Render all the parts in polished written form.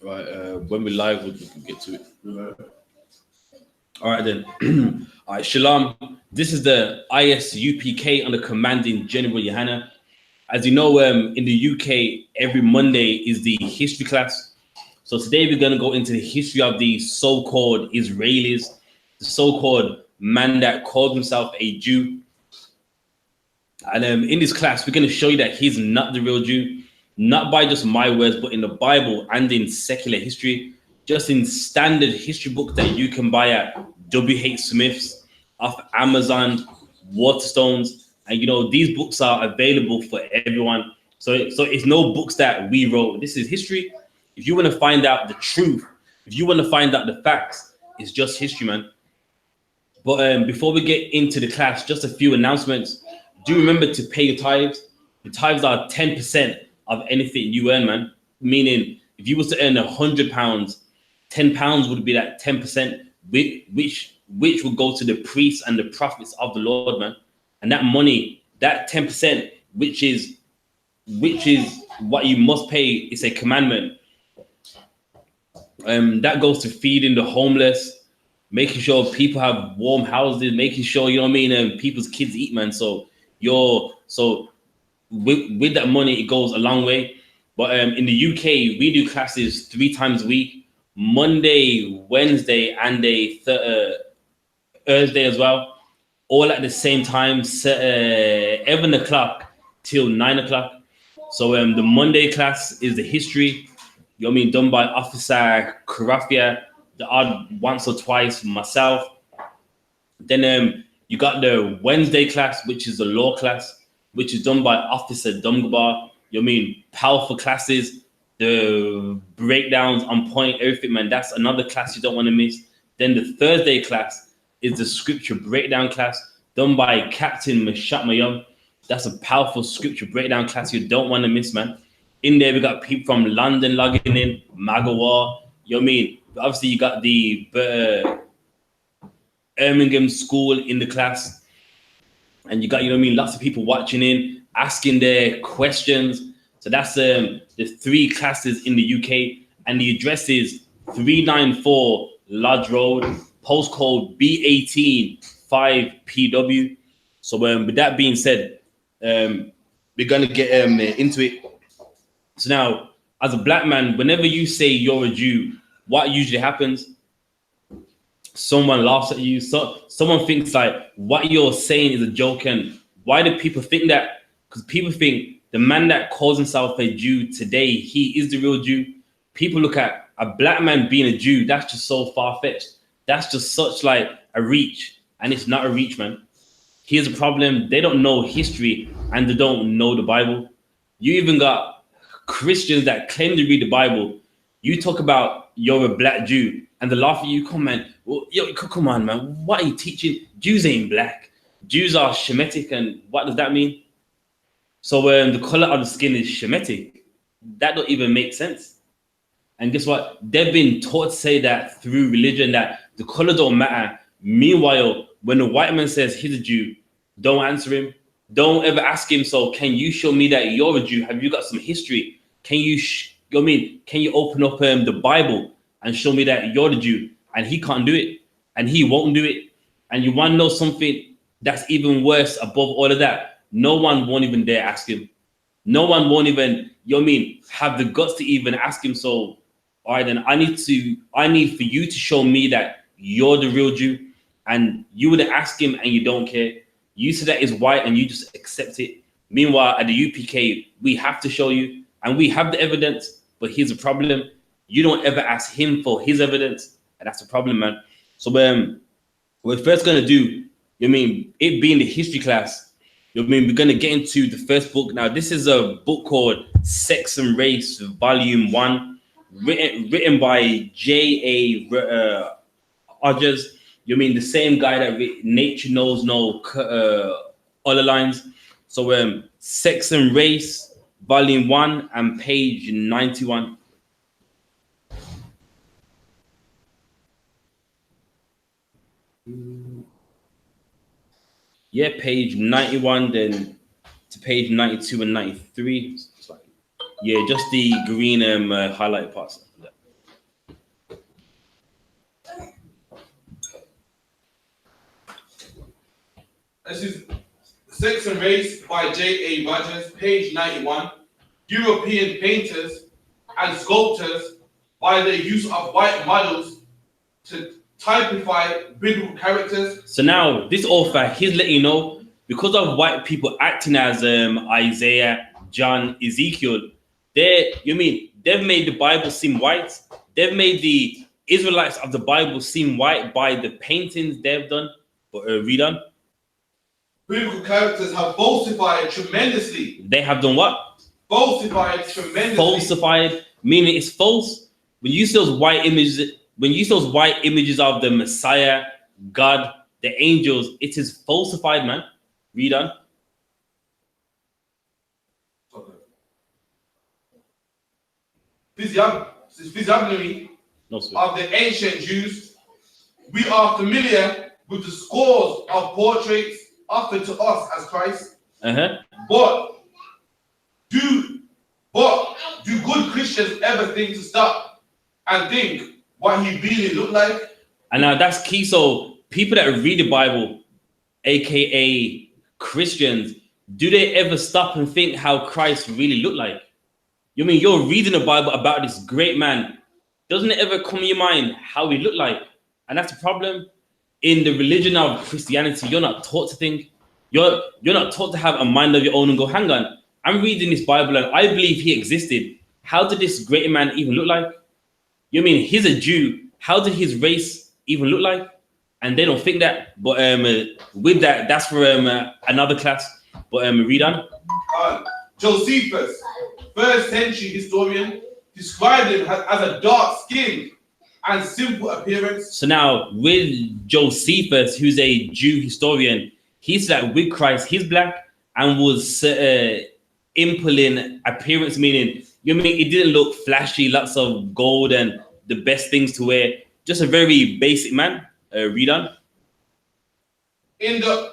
Right, when we're live, we can get to it. All right, then. All right, Shalom. This is the I.S.U.P.K under commanding General YAHANNA. As you know, in the UK, every Monday is the history class. So today we're going to go into the history of the so-called Israelis, the so-called man that called himself a Jew. And in this class, we're going to show you that he's not the real Jew, not by just my words, but in the Bible and in secular history, just in standard history books that you can buy at W.H. Smith's, off Amazon, Waterstones. And, you know, these books are available for everyone. So it's no books that we wrote. This is history. If you want to find out the truth, if you want to find out the facts, it's just history, man. But before we get into the class, just a few announcements. Do remember to pay your tithes. The tithes are 10% of anything you earn, man. Meaning, if you was to earn £100, £10 would be that 10%, which would go to the priests and the prophets of the Lord, man. And that money, that 10%, which is what you must pay, it's a commandment. That goes to feeding the homeless, making sure people have warm houses, making sure, you know what I mean, people's kids eat, man. So with that money, it goes a long way. But in the UK, we do classes 3 times a week, Monday, Wednesday, and a Thursday as well, all at the same time, 11 o'clock till 9 o'clock. So the Monday class is the history, you know what I mean, done by Officer Karafia, the odd once or twice myself. Then you got the Wednesday class, which is the law class, which is done by Officer Dumgabar. You know what I mean? Powerful classes, the breakdowns on point, everything, man. That's another class you don't want to miss. Then the Thursday class is the scripture breakdown class done by Captain Mashat Mayum. That's a powerful scripture breakdown class you don't want to miss, man. In there, we got people from London logging in, Magawa. You know what I mean? Obviously, you got the Birmingham school in the class. And you got, you know what I mean, lots of people watching in, asking their questions. So that's the 3 classes in the UK. And the address is 394 Lodge Road, postcode B18 5PW. So with that being said, we're going to get into it. So now, as a black man, whenever you say you're a Jew, what usually happens? Someone laughs at you. So someone thinks like what you're saying is a joke. And why do people think that? Because people think the man that calls himself a Jew today, he is the real Jew. People look at a black man being a Jew. That's just so far-fetched. That's just such like a reach. And it's not a reach, man. Here's a problem. They don't know history and they don't know the Bible. You even got Christians that claim to read the Bible. You talk about you're a black Jew and they laugh at you. Come on, well, yo, come on, man. What are you teaching? Jews ain't black. Jews are Shemitic. And what does that mean? So the color of the skin is Shemitic. That don't even make sense. And guess what? They've been taught to say that through religion, that the color don't matter. Meanwhile, when the white man says he's a Jew, don't answer him. Don't ever ask him, so can you show me that you're a Jew? Have you got some history? Can you, you know what I mean? Can you open up the Bible and show me that you're the Jew? And he can't do it. And he won't do it. And you want to know something that's even worse above all of that? No one won't even dare ask him. No one won't even, you know what I mean, have the guts to even ask him. So, all right, then I need for you to show me that you're the real Jew. And you would ask him and you don't care. You say that is white and you just accept it. Meanwhile, at the UPK, we have to show you and we have the evidence. But here's the problem. You don't ever ask him for his evidence. And that's the problem, man. So we're first going to do, you know what I mean, it being the history class, you know what I mean, we're going to get into the first book. Now, this is a book called Sex and Race, Volume 1, written by J.A. Odgers. You mean the same guy that Nature Knows No Other Lines. So Sex and Race, Volume 1 and page 91. Yeah, page 91, then to page 92 and 93. Yeah, just the green highlight parts. This is Sex and Race by J.A. Rogers, page 91. European painters and sculptors, by the use of white models to typify biblical characters. So now this author, he's letting you know, because of white people acting as Isaiah, John, Ezekiel, they've made the Bible seem white. They've made the Israelites of the Bible seem white by the paintings they've done. Read on. Biblical characters have falsified tremendously. They have done what? Falsified tremendously. Falsified, meaning it's false. When you see those white images of the Messiah, God, the angels, it is falsified, man. Read on. Physiognomy of the ancient Jews. We are familiar with the scores of portraits offered to us as Christ. But do good Christians ever think to stop and think what he really looked like? And now that's key. So people that read the Bible, aka Christians, do they ever stop and think how Christ really looked like? You mean you're reading the Bible about this great man? Doesn't it ever come in your mind how he looked like? And that's the problem. In the religion of Christianity, you're not taught to think. You're not taught to have a mind of your own and go, hang on, I'm reading this Bible and I believe he existed. How did this great man even look like? You mean he's a Jew? How did his race even look like? And they don't think that. But with that, that's for another class. But read on. Josephus, first century historian, described him as a dark skin and simple appearance. So now with Josephus, who's a Jew historian, he said that with Christ, he's black and was impelling appearance, meaning, you mean it didn't look flashy, lots of gold and the best things to wear. Just a very basic man. Read on. In the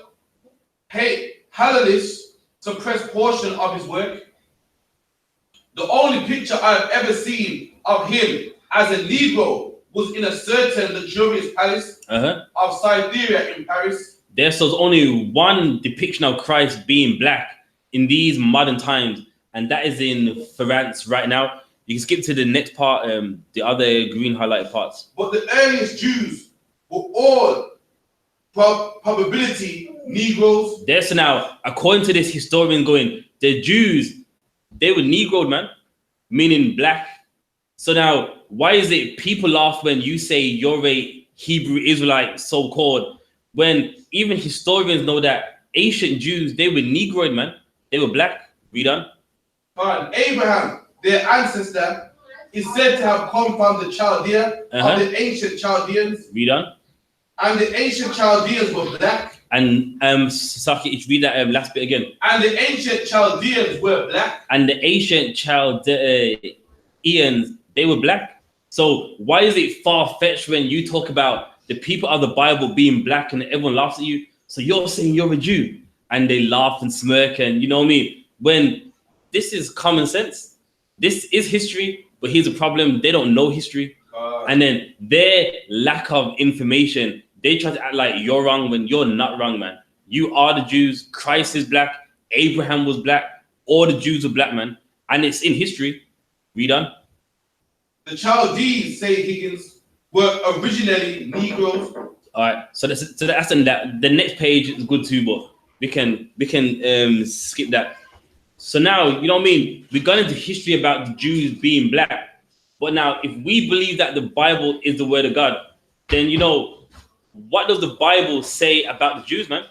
Hallalist suppressed portion of his work, the only picture I have ever seen of him as a Negro was in a certain luxurious palace of Cytherea in Paris. There's only one depiction of Christ being black in these modern times, and that is in France right now. You can skip to the next part, the other green highlighted parts. But the earliest Jews were all probability Negroes. There's now, according to this historian going, the Jews, they were Negroed, man, meaning black. So now, why is it people laugh when you say you're a Hebrew Israelite, so-called, when even historians know that ancient Jews, they were Negroid, man. They were black. Read on. Abraham, their ancestor, is said to have come from the Chaldea of the ancient Chaldeans. Read on. And the ancient Chaldeans were black. And Saki, read that last bit again. And the ancient Chaldeans were black. And the ancient Chaldeans, they were black. So why is it far-fetched when you talk about the people of the Bible being black and everyone laughs at you? So you're saying you're a Jew, and they laugh and smirk, and you know what I mean? When this is common sense, this is history, but here's the problem: they don't know history, and then their lack of information, they try to act like you're wrong when you're not wrong, man. You are the Jews. Christ is black. Abraham was black. All the Jews were black, man, and it's in history. Read on. The Chaldees, say Higgins, were originally Negroes. All right, so that's that. The next page is good too, but we can skip that. So now, you know what I mean? We got into history about the Jews being black, but now if we believe that the Bible is the word of God, then you know what does the Bible say about the Jews, man?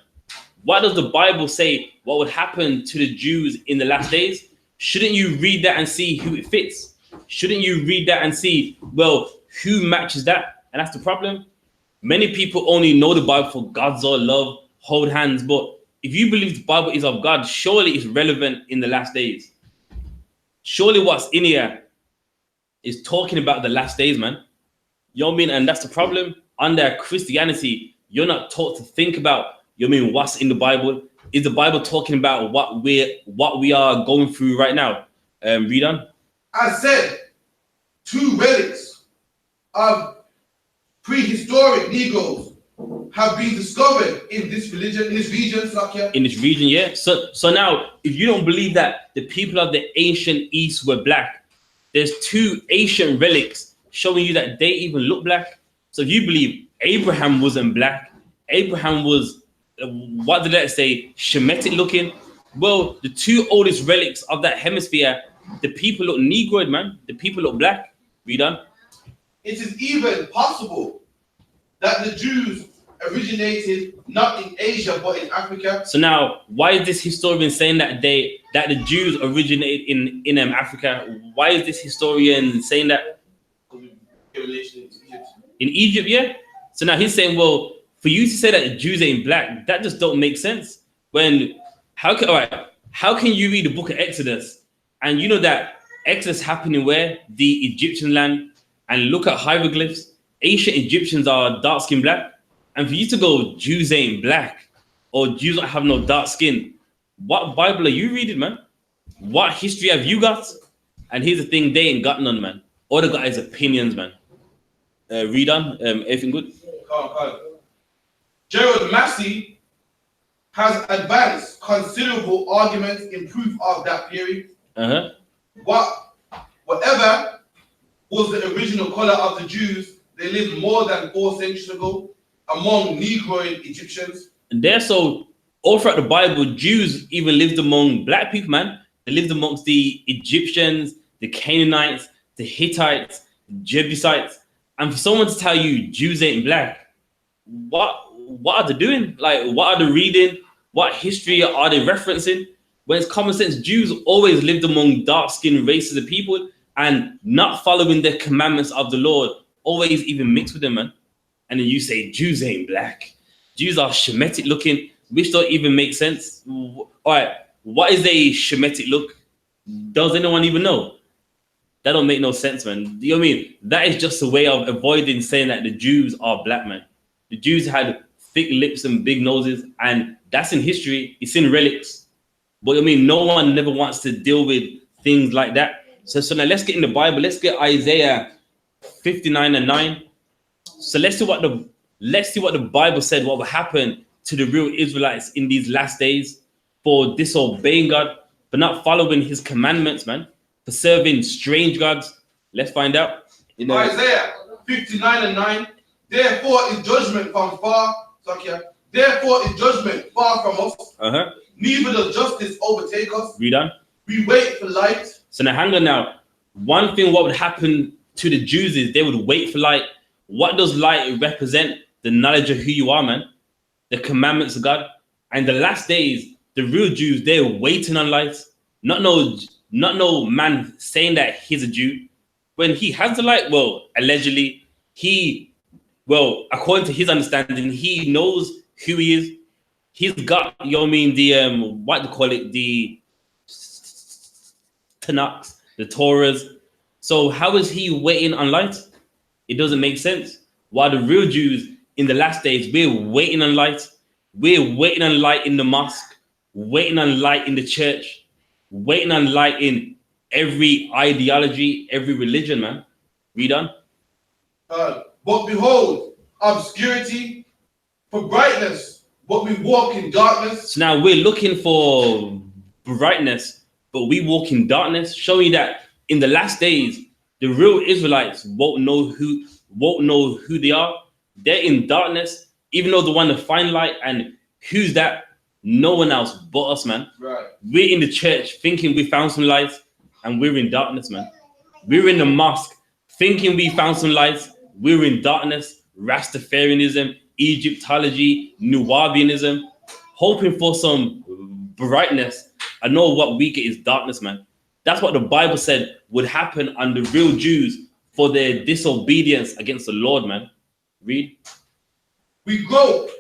What does the Bible say? What would happen to the Jews in the last days? Shouldn't you read that and see who it fits? Shouldn't you read that and see, well, who matches that? And that's the problem. Many people only know the Bible for God's all love, hold hands. But if you believe the Bible is of God, surely it's relevant in the last days. Surely what's in here is talking about the last days, man. You know what I mean? And that's the problem. Under Christianity, you're not taught to think about, you know what I mean, what's in the Bible. Is the Bible talking about what we are going through right now? Read on. I said, two relics of prehistoric Negroes have been discovered in this religion, in this region, Slakia. In this region, yeah. So now, if you don't believe that the people of the ancient East were black, there's 2 ancient relics showing you that they even look black. So if you believe Abraham wasn't black, Abraham was, what did that say, Shemitic looking? Well, the 2 oldest relics of that hemisphere, the people look Negroid, man. The people look black. Read on. It is even possible that the Jews originated not in Asia but in Africa. So now, why is this historian saying that the Jews originated in Africa? Why is this historian saying that? In Egypt, yeah. So now he's saying, well, for you to say that the Jews ain't black, that just don't make sense. How can you read the book of Exodus and you know that Exodus happening where? The Egyptian land, and look at hieroglyphs. Ancient Egyptians are dark-skinned black. And for you to go, Jews ain't black, or Jews don't have no dark skin, what Bible are you reading, man? What history have you got? And here's the thing, they ain't got none, man. All they got is opinions, man. Read on. Everything good? Gerald Massey has advanced considerable arguments in proof of that theory. Whatever was the original color of the Jews, they lived more than 4 centuries ago among Negroid Egyptians. And there, so all throughout the Bible, Jews even lived among black people, man. They lived amongst the Egyptians, the Canaanites, the Hittites, the Jebusites. And for someone to tell you Jews ain't black, what are they doing? Like, what are they reading? What history are they referencing? When it's common sense, Jews always lived among dark-skinned races of people and not following the commandments of the Lord, always even mixed with them, man. And then you say Jews ain't black. Jews are Shemitic looking, which don't even make sense. All right, what is a Shemitic look? Does anyone even know? That don't make no sense, man. You know what I mean? That is just a way of avoiding saying that the Jews are black, man. The Jews had thick lips and big noses, and that's in history. It's in relics. But I mean, no one never wants to deal with things like that. So now let's get in the Bible. Let's get Isaiah 59:9. So let's see what the Bible said, what will happen to the real Israelites in these last days for disobeying God, for not following his commandments, man, for serving strange gods. Let's find out. Isaiah 59:9. Therefore is judgment from far. Therefore is judgment far from us. Neither does justice overtake us. Read on. We wait for light. So now hang on now. One thing what would happen to the Jews is they would wait for light. What does light represent? The knowledge of who you are, man. The commandments of God. And the last days, the real Jews, they're waiting on light. Not no man saying that he's a Jew. When he has the light, well, allegedly, according to his understanding, he knows who he is. He's got, you know what I mean, the Tanakh, the Torahs. So how is he waiting on light? It doesn't make sense. While the real Jews in the last days, we're waiting on light. We're waiting on light in the mosque, waiting on light in the church, waiting on light in every ideology, every religion, man. Read on. But behold, obscurity for brightness, but we walk in darkness. So now we're looking for brightness, but we walk in darkness, showing that in the last days, the real Israelites won't know who they are. They're in darkness, even though they want to find light. And who's that? No one else but us, man. Right. We're in the church thinking we found some light, and we're in darkness, man. We're in the mosque thinking we found some light. We're in darkness. Rastafarianism, Egyptology, Nubianism, hoping for some brightness. I know what we get is darkness, man. That's what the Bible said would happen on the real Jews for their disobedience against the Lord, man. Read. We grope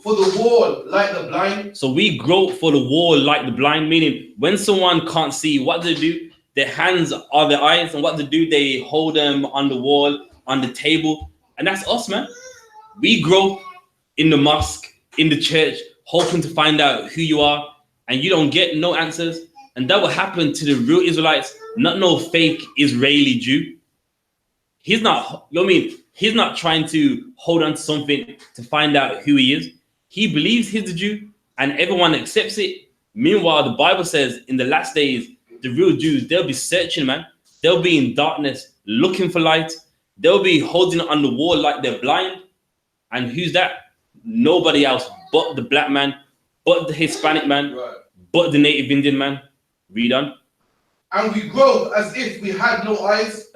for the wall like the blind. So we grope for the wall like the blind, meaning when someone can't see, what do they do? Their hands are their eyes, and what they do, they hold them on the wall, on the table. And that's us, man. We grope in the mosque, in the church, hoping to find out who you are, and you don't get no answers. And that will happen to the real Israelites, not no fake Israeli Jew. He's not, you know what I mean? He's not trying to hold on to something to find out who he is. He believes he's the Jew and everyone accepts it. Meanwhile, the Bible says in the last days, the real Jews, they'll be searching, man. They'll be in darkness, looking for light. They'll be holding it on the wall like they're blind. And who's that? Nobody else but the black man, but the Hispanic man, but the native Indian man. Read on. And we grope as if we had no eyes.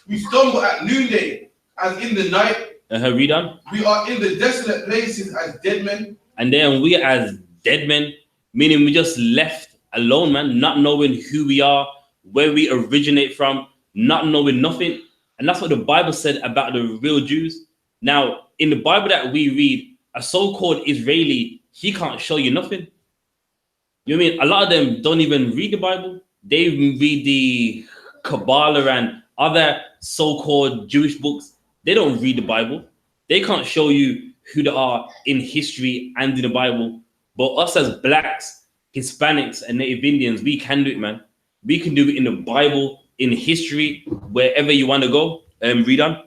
We stumble at noonday as in the night. Read on. We are in the desolate places as dead men. And then we as dead men, meaning we just left alone, man, not knowing who we are, where we originate from, not knowing nothing. And that's what the Bible said about the real Jews. Now, in the Bible that we read, a so-called Israeli, he can't show you nothing. You know what I mean? A lot of them don't even read the Bible. They read the Kabbalah and other so-called Jewish books. They don't read the Bible. They can't show you who they are in history and in the Bible. But us as blacks, Hispanics, and Native Indians, we can do it, man. We can do it in the Bible, in history, wherever you want to go. Read on.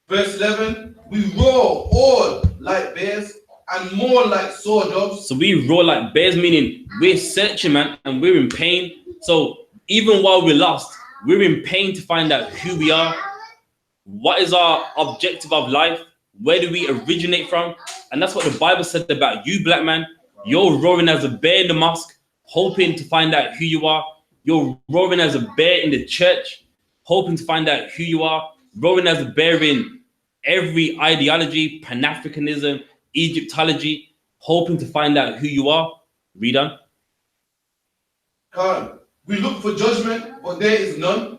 Verse 11, we roar all like bears and more like sore dogs. So we roar like bears, meaning we're searching, man, and we're in pain. So even while we're lost, we're in pain to find out who we are. What is our objective of life? Where do we originate from? And that's what the Bible said about you, black man. You're roaring as a bear in the mosque, hoping to find out who you are. You're roaring as a bear in the church, hoping to find out who you are. Roaring as a bear in every ideology, Pan-Africanism, Egyptology, hoping to find out who you are. Read on. We look for judgment, but there is none.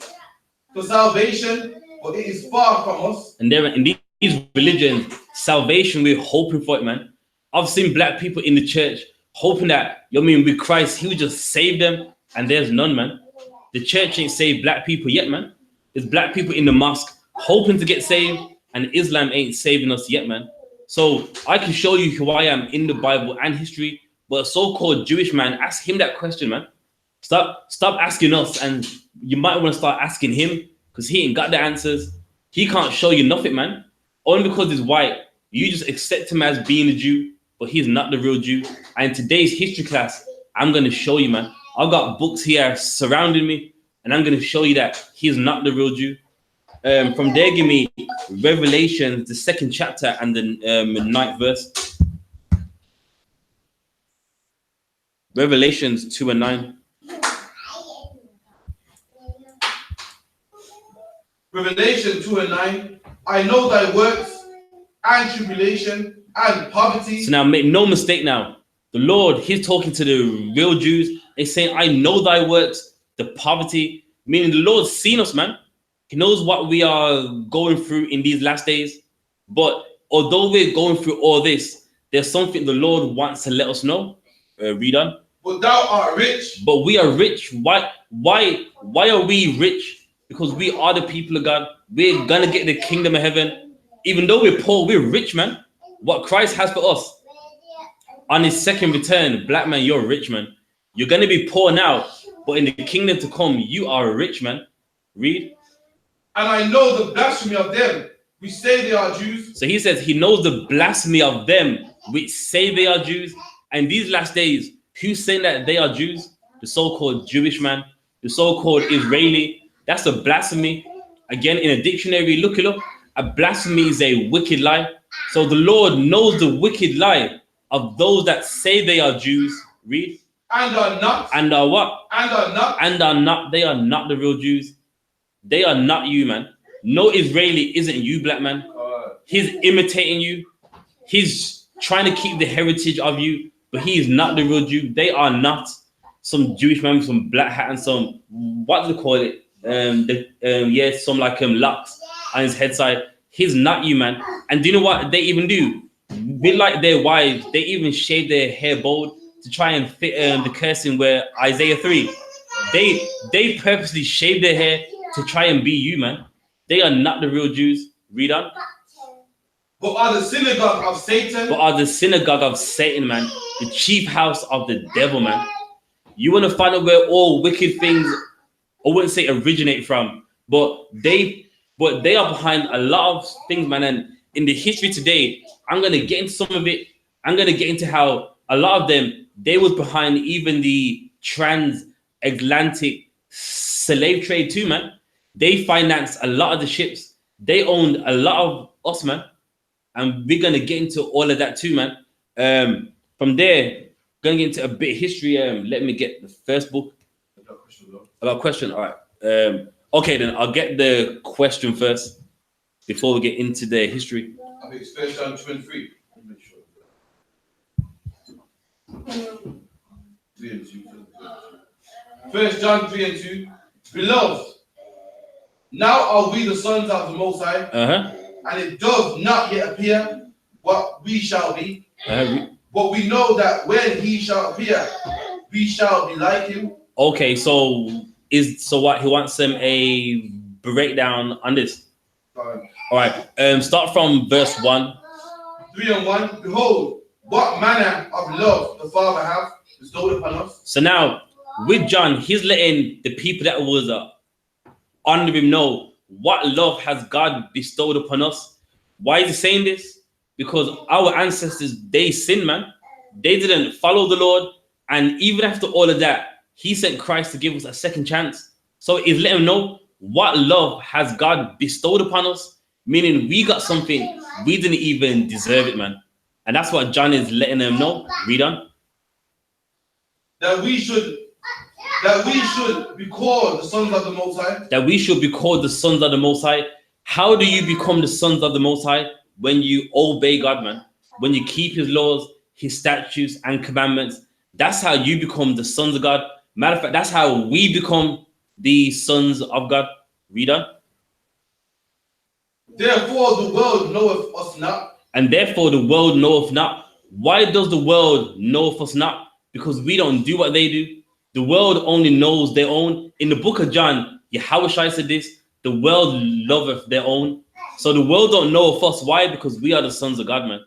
For salvation, but it is far from us. And there in these religions, salvation, we're hoping for it, man. I've seen black people in the church hoping that, you know what I mean, with Christ, he would just save them, and there's none, man. The church ain't saved black people yet, man. There's black people in the mosque hoping to get saved, and Islam ain't saving us yet, man. So I can show you who I am in the Bible and history, but a so-called Jewish man, ask him that question, man. Stop asking us, and you might want to start asking him, because he ain't got the answers. He can't show you nothing, man. Only because he's white, you just accept him as being a Jew, but he's not the real Jew. And in today's history class, I'm going to show you, man. I've got books here surrounding me, and I'm going to show you that he's not the real Jew. From there, give me Revelation, the 2nd chapter and the 9th verse. Revelations 2 and 9. Revelation 2 and 9. I know thy works and tribulation and poverty. So now make no mistake now. The Lord, he's talking to the real Jews. He's saying, I know thy works, the poverty. Meaning the Lord's seen us, man. He knows what we are going through in these last days. But although we're going through all this, there's something the Lord wants to let us know. Read on. But thou art rich. But we are rich. Why are we rich? Because we are the people of God. We're gonna get the kingdom of heaven. Even though we're poor, we're rich, man. What Christ has for us on his second return, black man, you're rich, man. You're gonna be poor now, but in the kingdom to come, you are rich, man. Read. And I know the blasphemy of them which say they are Jews. So he says he knows the blasphemy of them which say they are Jews. And these last days, who's saying that they are Jews? The so-called Jewish man, the so-called Israeli. That's a blasphemy. Again, in a dictionary, look it up. A blasphemy is a wicked lie. So the Lord knows the wicked lie of those that say they are Jews. Read. And are not. And are what? And are not. And are not. They are not the real Jews. They are not you, man. No Israeli isn't you, black man. He's imitating you. He's trying to keep the heritage of you, but he is not the real Jew. They are not some Jewish man with some black hat and some, what do they call it? Some like locks on his head side. He's not you, man. And do you know what they even do? Be like their wives, they even shave their hair bald to try and fit the cursing where Isaiah 3. They purposely shave their hair to try and be you, man. They are not the real Jews. Read on. But are the synagogue of Satan. But are the synagogue of Satan, man. The chief house of the devil, man. You want to find out where all wicked things, I wouldn't say originate from, but they but they are behind a lot of things, man. And in the history today, I'm going to get into some of it. I'm going to get into how a lot of them, they was behind even the transatlantic slave trade too, man. They financed a lot of the ships. They owned a lot of us, man. And we're going to get into all of that too, man. From there, going to get into a bit of history. Let me get the first book. About question. All right. Okay, then I'll get the question first before we get into the history. I think it's 1 John 23. Let me make sure. 3 and 2. 1 John 3 and 2. Beloved, now are we the sons of the Most High, and it does not yet appear what we shall be. But we know that when he shall appear, we shall be like him. Okay, so what he wants a breakdown on this. All right. Start from verse 1. 3 and 1. Behold, what manner of love the Father hath bestowed upon us. So now, with John, he's letting the people that was under him know what love has God bestowed upon us. Why is he saying this? Because our ancestors, they sinned, man. They didn't follow the Lord. And even after all of that, he sent Christ to give us a second chance. So he's letting them know what love has God bestowed upon us, meaning we got something we didn't even deserve it, man. And that's what John is letting them know. Read on. That we should be called the sons of the Most High. That we should be called the sons of the Most High. How do you become the sons of the Most High? When you obey God, man. When you keep his laws, his statutes and commandments. That's how you become the sons of God. Matter of fact, that's how we become the sons of God. Read on. Therefore the world knoweth us not. And therefore the world knoweth not. Why does the world know us not? Because we don't do what they do. The world only knows their own. In the book of John, Yahushua said this, the world loveth their own. So the world don't know of us. Why? Because we are the sons of God, man.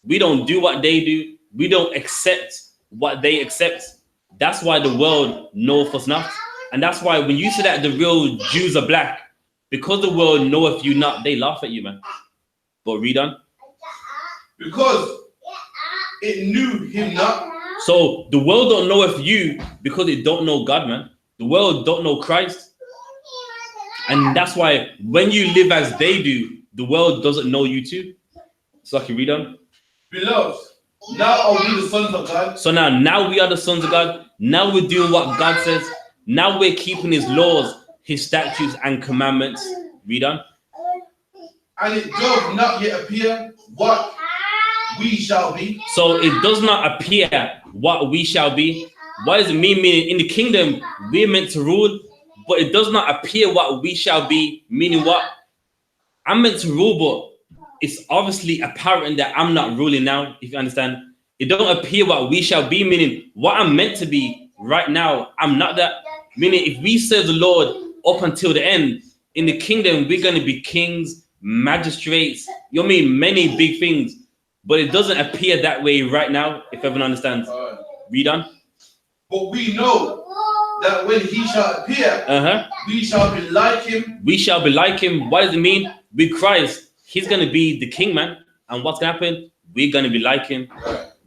We don't do what they do. We don't accept what they accept. That's why the world knoweth us not. And that's why when you say that the real Jews are black, because the world knoweth you not, they laugh at you, man. But read on. Because it knew him not. So the world don't know if you because it don't know God, man. The world don't know Christ. And that's why when you live as they do, the world doesn't know you too. So I can read on. Beloved, now are we the sons of God. So now we are the sons of God. Now we're doing what God says. Now we're keeping his laws, his statutes and commandments. Read on. And it does not yet appear what we shall be. So it does not appear what we shall be. What does it mean? Meaning in the kingdom, we're meant to rule, but it does not appear what we shall be. Meaning what? I'm meant to rule, but it's obviously apparent that I'm not ruling now, if you understand. It don't appear what we shall be, meaning what I'm meant to be right now, I'm not that. Meaning if we serve the Lord up until the end, in the kingdom, we're going to be kings, magistrates, you know what I mean? Many big things. But it doesn't appear that way right now, if everyone understands. Read on. But we know that when he shall appear, we shall be like him. We shall be like him. What does it mean? With Christ, he's going to be the king, man. And what's going to happen? We're going to be like him.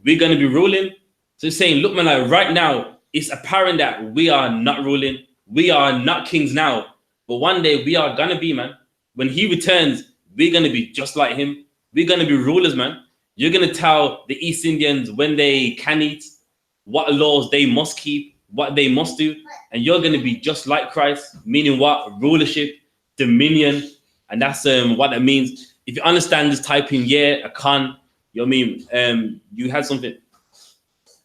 We're going to be ruling. So he's saying, look, man, like right now, it's apparent that we are not ruling. We are not kings now. But one day we are going to be, man. When he returns, we're going to be just like him. We're going to be rulers, man. You're going to tell the East Indians when they can eat, what laws they must keep, what they must do. And you're going to be just like Christ, meaning what? Rulership, dominion. And that's what that means. If you understand this, type in a con. You know what I mean? You had something.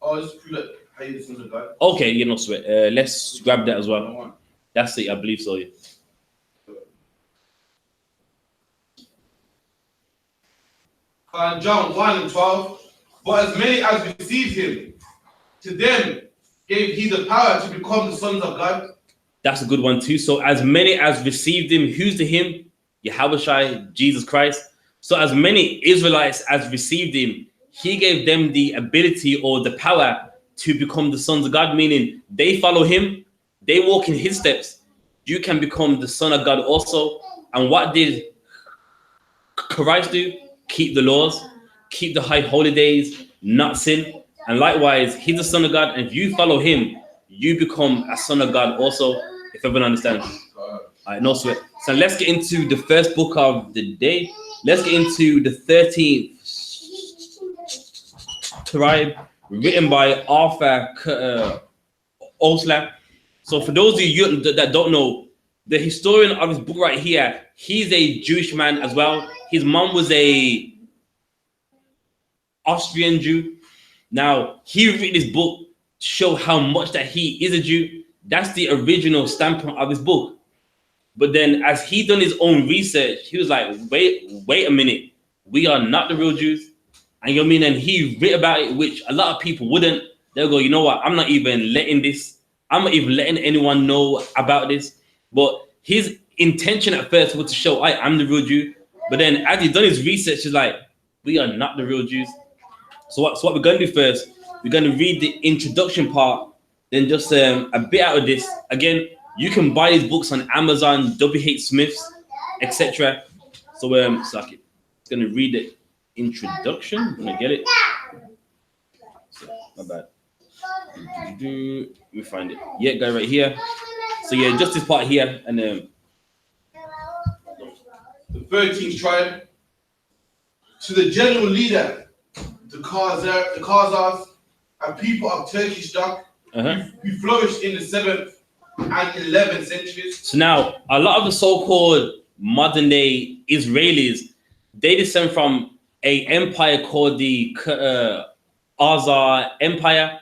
Oh, just prove that how you listen to God. Okay, you know, sweat. Let's grab that as well. That's it, I believe so, yeah. John 1 and 12. But as many as received him, to them gave he the power to become the sons of God. That's a good one too. So as many as received him, who's the him? Yahushua, Jesus Christ. So as many Israelites as received him, he gave them the ability or the power to become the sons of God, meaning they follow him, they walk in his steps. You can become the son of God also. And what did Christ do? Keep the laws, keep the high holidays, not sin. And likewise, he's the Son of God. And if you follow him, you become a son of God also, if everyone understands. All right, no sweat. So let's get into the first book of the day. Let's get into the 13th tribe, written by Arthur Osler. So for those of you that don't know, the historian of his book right here, he's a Jewish man as well. His mom was a Austrian Jew. Now, he wrote this book to show how much that he is a Jew. That's the original standpoint of his book. But then as he done his own research, he was like, wait a minute. We are not the real Jews. And you know what I mean? And he wrote about it, which a lot of people wouldn't. They'll go, you know what? I'm not even letting anyone know about this. But his intention at first was to show, I'm the real Jew. But then as he done his research, he's like, we are not the real Jews. So what we're going to do first, we're going to read the introduction part, then just a bit out of this. Again, you can buy these books on Amazon, W.H. Smith's, etc. So it's going to read the introduction. I'm going to get it. So, my bad. Let me find it. Yeah, go right here. So yeah, just this part here, and the 13th tribe, to the general leader, the Khazars, a people of Turkish stock, who flourished in the 7th and 11th centuries. So now, a lot of the so-called modern day Israelis, they descend from an empire called the Khazar Empire.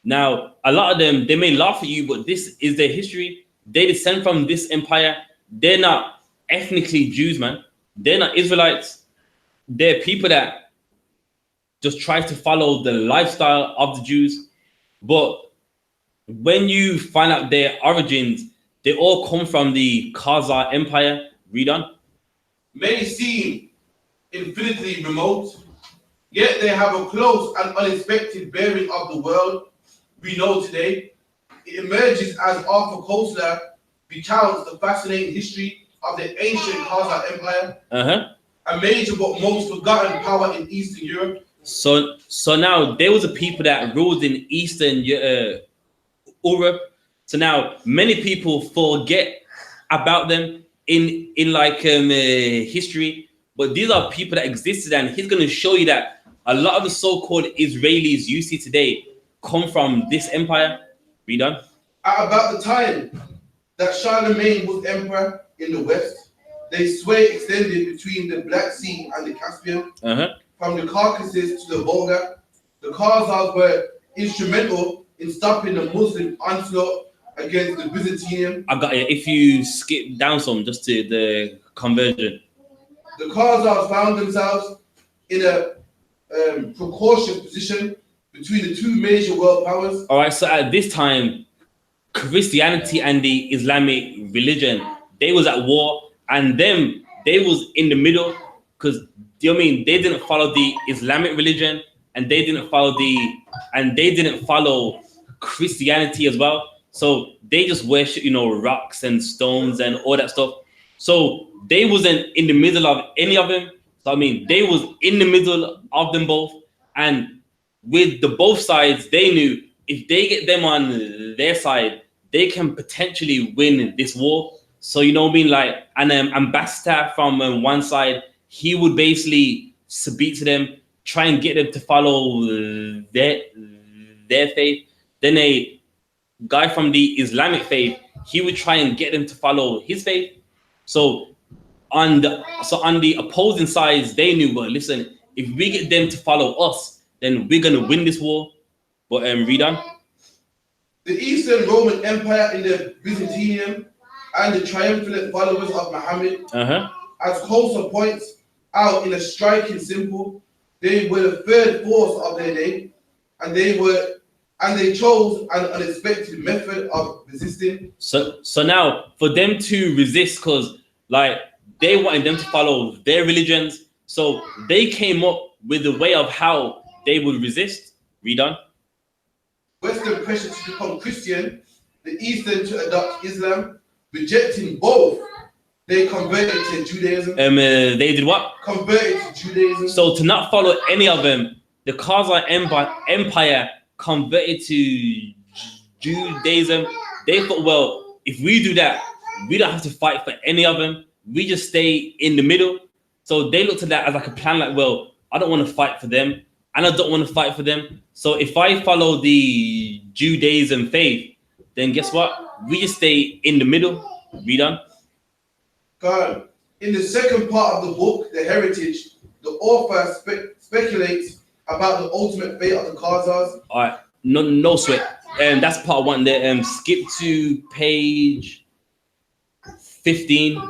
Now, a lot of them, they may laugh at you, but this is their history. They descend from this empire. They're not ethnically Jews, man. They're not Israelites. They're people that just try to follow the lifestyle of the Jews. But when you find out their origins, they all come from the Khazar Empire. Read on. Many seem infinitely remote, yet they have a close and unexpected bearing of the world we know today. It emerges as Arthur Koestler recounts the fascinating history of the ancient Khazar Empire, a major but most forgotten power in Eastern Europe. So now there was a people that ruled in Eastern Europe. So now many people forget about them in history, but these are people that existed, and he's going to show you that a lot of the so-called Israelis you see today come from this empire. Read on. At about the time that Charlemagne was emperor in the west, their sway extended between the Black Sea and the Caspian. From the Caucasus to the Volga, the Khazars were instrumental in stopping the Muslim onslaught against the Byzantium. I got it. If you skip down some just to the conversion. The Khazars found themselves in a precautious position between the two major world powers. All right, so at this time, Christianity and the Islamic religion, they was at war, and they was in the middle, because you know what I mean, they didn't follow the Islamic religion, and they didn't follow Christianity as well. So they just worship, rocks and stones and all that stuff. So they wasn't in the middle of any of them. So I mean, they was in the middle of them both, and with the both sides, they knew if they get them on their side, they can potentially win this war. So you know what I mean, like an ambassador from one side, he would basically speak to them, try and get them to follow their faith. Then a guy from the Islamic faith, he would try and get them to follow his faith. So on the opposing sides, they knew, but listen, if we get them to follow us, then we're gonna win this war. But read on. The Eastern Roman Empire in the Byzantium and the triumphant followers of Muhammad, as Koestler points out in a striking symbol, they were the third force of their day, and they chose an unexpected method of resisting. So now for them to resist, because like they wanted them to follow their religions, so they came up with a way of how they would resist. Read on. Western pressure to become Christian, the Eastern to adopt Islam, rejecting both They converted to Judaism. They did what? Converted to Judaism. So to not follow any of them, the Khazar Empire converted to Judaism. They thought, well, if we do that, we don't have to fight for any of them. We just stay in the middle. So they looked at that as like a plan, like, well, I don't want to fight for them, and I don't want to fight for them. So if I follow the Judaism faith, then guess what? We just stay in the middle. Read on. God, in the second part of the book, The Heritage, the author speculates about the ultimate fate of the Khazars. All right, no sweat. That's part one there. Skip to page 15.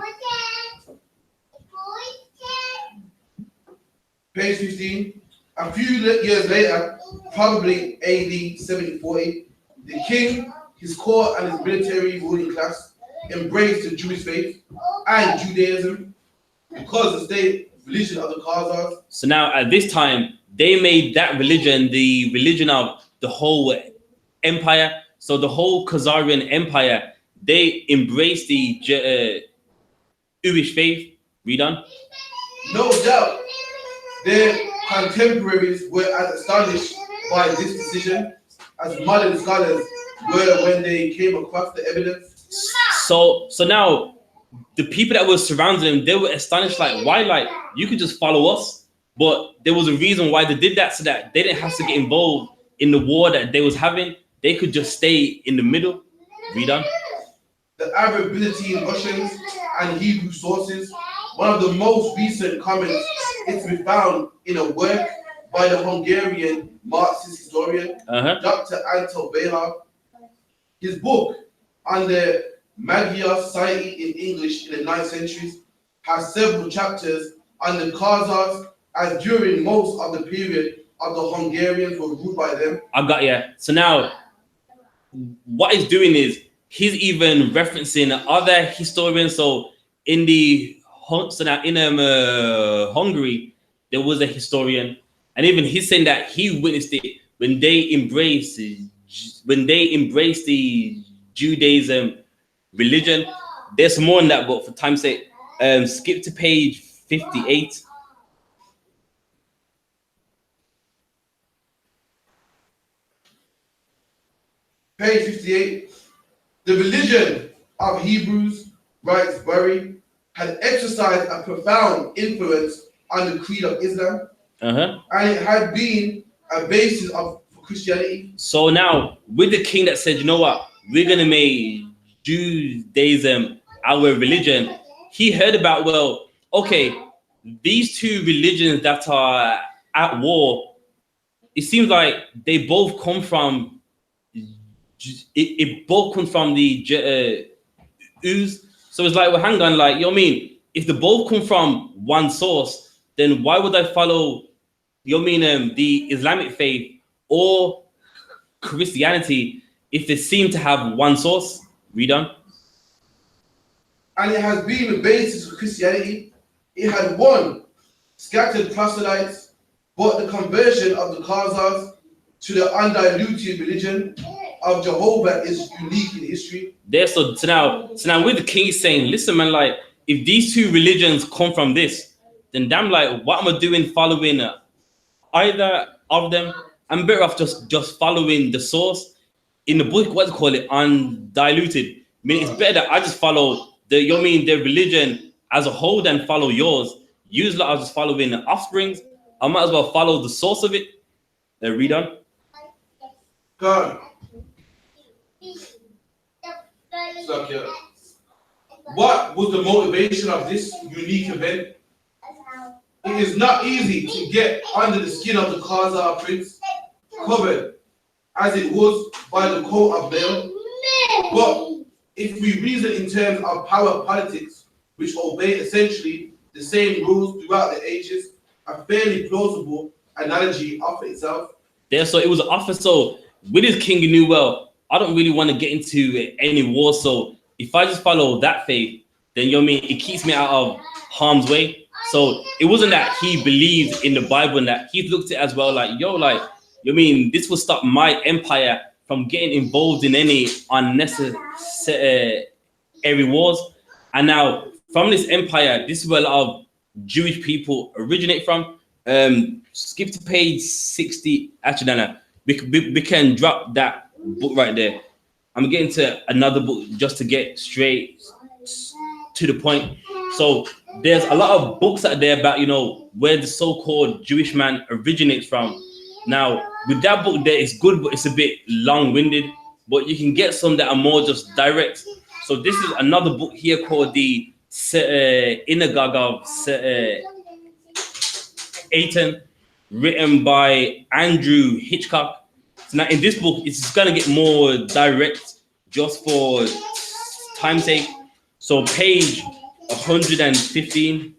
Page 15. A few years later, probably AD 7040, the king, his court, and his military ruling class embraced the Jewish faith and Judaism because the state religion of the Khazars. So now at this time, they made that religion the religion of the whole empire. So the whole Khazarian empire, they embraced the Jewish faith. Read on. No doubt, their contemporaries were as astonished by this decision as modern scholars were when they came across the evidence. So now the people that were surrounding them, they were astonished, like, why? Like, you could just follow us. But there was a reason why they did that, so that they didn't have to get involved in the war that they was having. They could just stay in the middle. Read on. The availability in Russian and Hebrew sources, one of the most recent comments is to be found in a work by the Hungarian Marxist historian, Dr. Antal Behar. His book on the Magyar society in English in the 9th century has several chapters on the Khazars, as during most of the period of the Hungarians were ruled by them. I got you. So now, what he's doing is he's even referencing other historians. So in the Hungary, there was a historian, and even he's saying that he witnessed it when they embraced the Judaism religion. There's more in that, but for time's sake, skip to page 58. Page 58. The religion of Hebrews, writes Bury, had exercised a profound influence on the creed of Islam, and it had been a basis for Christianity. So now, with the king that said, you know what, we're going to make Judaism our religion, he heard about, well, okay, these two religions that are at war, it seems like they both come from it both comes from the Jews. So it's like, well, hang on, like, you know what I mean? If they both come from one source, then why would I follow, you know what I mean, the Islamic faith or Christianity if they seem to have one source? Read on. And it has been the basis of Christianity. It had won scattered proselytes, but the conversion of the Khazars to the undiluted religion of Jehovah is unique in history. So now with the king saying, listen, man, like, if these two religions come from this, then damn, like, what am I doing following either of them? I'm better off just following the source. In the book, what do you call it? Undiluted. I mean, it's better that I just follow the religion as a whole than follow yours. Usually I was just following the offsprings. I might as well follow the source of it. Read on. God. Stop here. What was the motivation of this unique event? It is not easy to get under the skin of the Khazar prince, covered as it was by the coat of mail. But if we reason in terms of power politics, which obey essentially the same rules throughout the ages, a fairly plausible analogy offers itself. So it was an offer. So with his king, he knew, well, I don't really want to get into any war. So if I just follow that faith, then, you know what I mean, it keeps me out of harm's way. So it wasn't that he believed in the Bible and that he looked at it as well, like, yo, like, you know what I mean, this will stop my empire from getting involved in any unnecessary wars. And now from this empire, this is where a lot of Jewish people originate from. Skip to page 60. Actually, no. We can drop that book right there. I'm getting to another book just to get straight to the point. So there's a lot of books out there about, you know, where the so-called Jewish man originates from. Now, with that book there, it's good, but it's a bit long-winded. But you can get some that are more just direct. So this is another book here called the Synagogue of Satan, written by Andrew Hitchcock. So now in this book, it's going to get more direct just for time's sake. So page 115.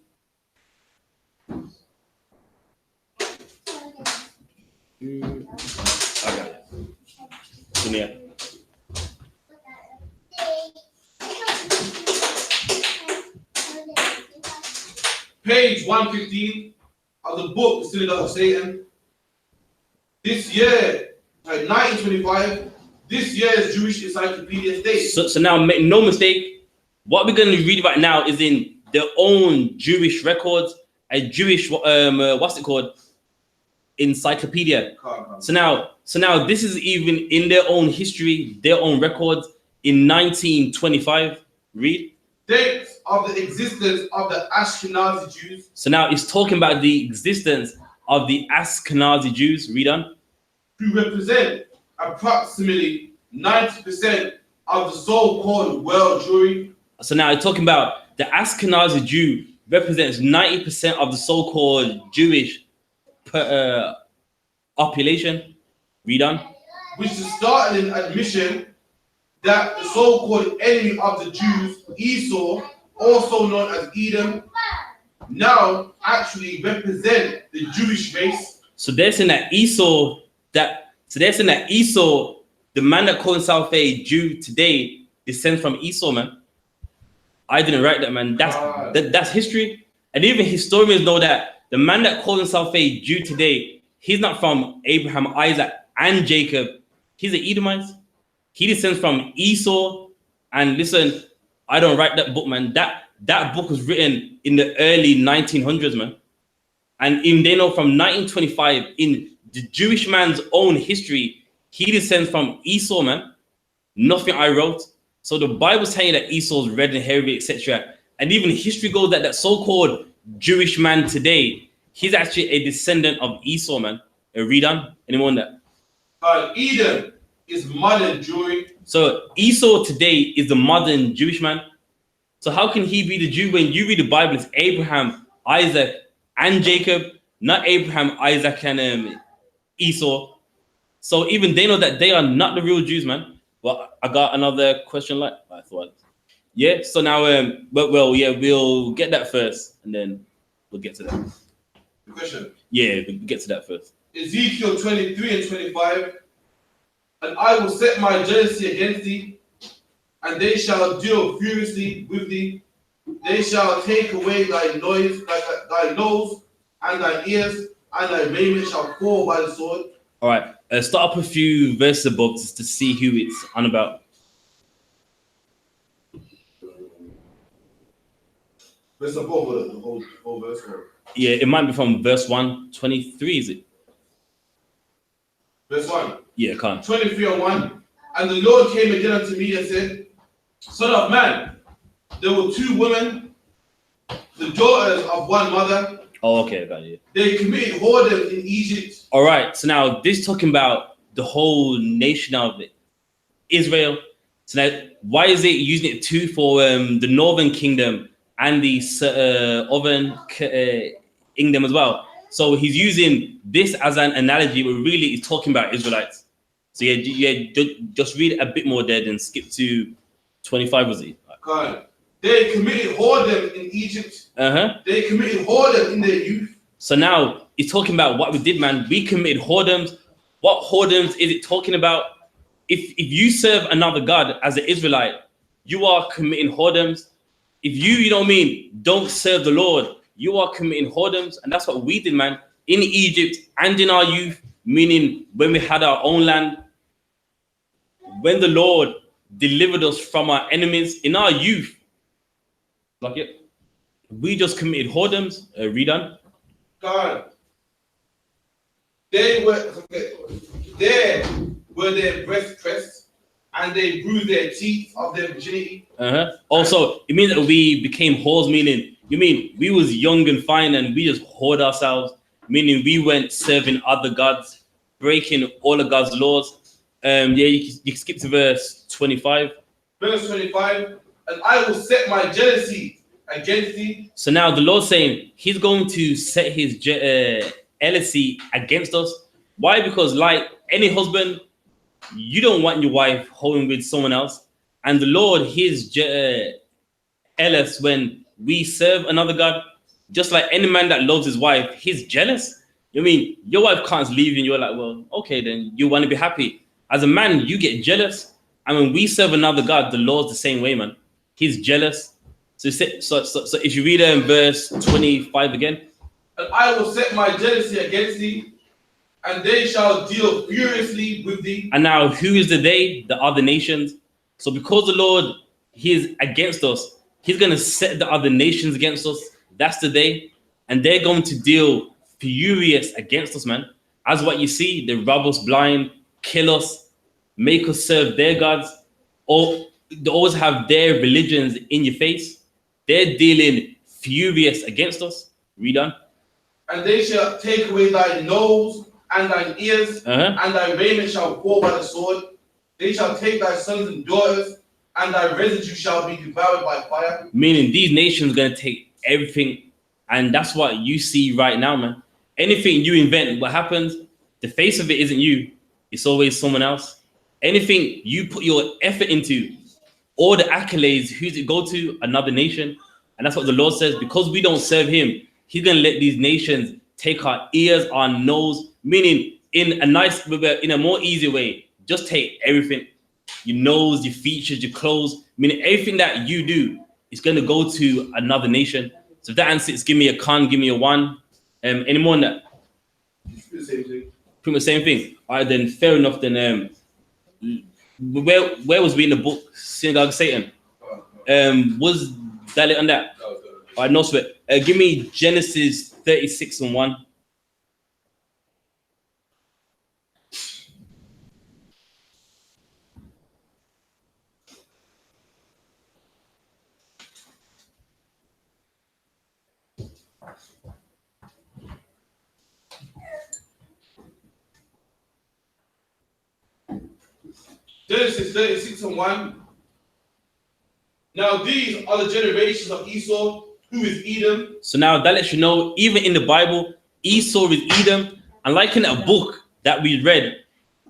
Yeah. Page 115 of the book, The Synagogue of Satan. This year, 1925, this year's Jewish Encyclopedia states. So now, make no mistake, what we're going to read right now is in their own Jewish records, a Jewish, what's it called? Encyclopedia. So now this is even in their own history, their own records in 1925. Read. Dates of the existence of the Ashkenazi Jews. So now it's talking about the existence of the Ashkenazi Jews. Read on. Who represent approximately 90% of the so-called world Jewry. So now it's talking about the Ashkenazi Jew represents 90% of the so-called Jewish population. Read on. Which is starting an admission that the so-called enemy of the Jews, Esau, also known as Edom, now actually represent the Jewish race. So they're saying that Esau, the man that calls himself a Jew today, descends from Esau, man. I didn't write that, man. That's history. And even historians know that the man that calls himself a Jew today, he's not from Abraham, Isaac, and Jacob. He's an Edomite. He descends from Esau. And listen, I don't write that book, man. That book was written in the early 1900s, man. And even they know from 1925, in the Jewish man's own history, he descends from Esau, man. Nothing I wrote. So the Bible's saying that Esau's red and hairy, etc. And even history goes that so-called Jewish man today, he's actually a descendant of Esau, man. Read on. Anyone that? Edom is modern Jewry. So Esau today is the modern Jewish man. So how can he be the Jew when you read the Bible? It's Abraham, Isaac, and Jacob, not Abraham, Isaac, and Esau. So even they know that they are not the real Jews, man. Well, I got another question. Like I thought, yeah. So now, well, yeah, we'll get that first, and then we'll get to that. The question. Yeah, we'll get to that first. Ezekiel 23 and 25. And I will set my jealousy against thee, and they shall deal furiously with thee. They shall take away thy noise, thy nose, and thy ears, and thy raiment shall fall by the sword. All right, start up a few verses above just to see who it's on about. Verse above the whole verse. Yeah, it might be from verse 123, is it? Verse 1. Yeah, come on. 23 and 1. And the Lord came again unto me and said, Son of man, there were two women, the daughters of one mother. Oh, okay, got it. They committed whoredom in Egypt. All right, so now this talking about the whole nation of Israel. So now, why is it using it too for the northern kingdom and the southern kingdom as well? So he's using this as an analogy, but really he's talking about Israelites. So yeah, just read a bit more there, then skip to 25, was it? God. They committed whoredom in Egypt. They committed whoredom in their youth. So now he's talking about what we did, man. We committed whoredoms. What whoredoms is it talking about? If you serve another God as an Israelite, you are committing whoredoms. If you know what I mean, don't serve the Lord, you are committing whoredoms. And that's what we did, man, in Egypt and in our youth, meaning when we had our own land, when the Lord delivered us from our enemies in our youth. Like it. we just committed whoredoms. Read on. God. There were their breasts pressed, and they bruised their teeth of their virginity. Also, it means that we became whores, meaning, you mean we was young and fine and we just whored ourselves, meaning we went serving other gods, breaking all of God's laws. You can skip to verse 25. Verse 25, and I will set my jealousy against thee. So now the Lord's saying he's going to set his jealousy against us. Why? Because like any husband, you don't want your wife holding with someone else. And the Lord, he's jealous when we serve another God. Just like any man that loves his wife, he's jealous. You mean your wife can't leave and you're like, well, okay, then you want to be happy. As a man, you get jealous. And when we serve another God, the Lord's the same way, man. He's jealous. So if you read it in verse 25 again. And I will set my jealousy against thee, and they shall deal furiously with thee. And now who is the they? The other nations. So because the Lord, he is against us, he's going to set the other nations against us. That's the they. And they're going to deal furious against us, man. As what you see, they rob us blind, kill us, make us serve their gods, or they always have their religions in your face. They're dealing furious against us. Read on. And they shall take away thy nose and thine ears, and thy raiment shall fall by the sword. They shall take thy sons and daughters, and thy residue shall be devoured by fire. Meaning these nations are going to take everything. And that's what you see right now, man. Anything you invent, what happens, the face of it isn't you. It's always someone else. Anything you put your effort into, all the accolades, who's it go to? Another nation. And that's what the Lord says. Because we don't serve him, he's going to let these nations take our ears, our nose, meaning in a more easy way, just take everything. Your nose, your features, your clothes, meaning everything that you do is going to go to another nation. So if that answers, give me a con, give me a one. Any more than that? Pretty much the same thing. All right, then fair enough. Then where was we in the book? Synagogue of Satan. Was that it on that? All right, no sweat. Give me Genesis 36 and 1. Genesis 36 and 1. Now these are the generations of Esau, who is Edom. So now that lets you know, even in the Bible, Esau is Edom. And like in a book that we read,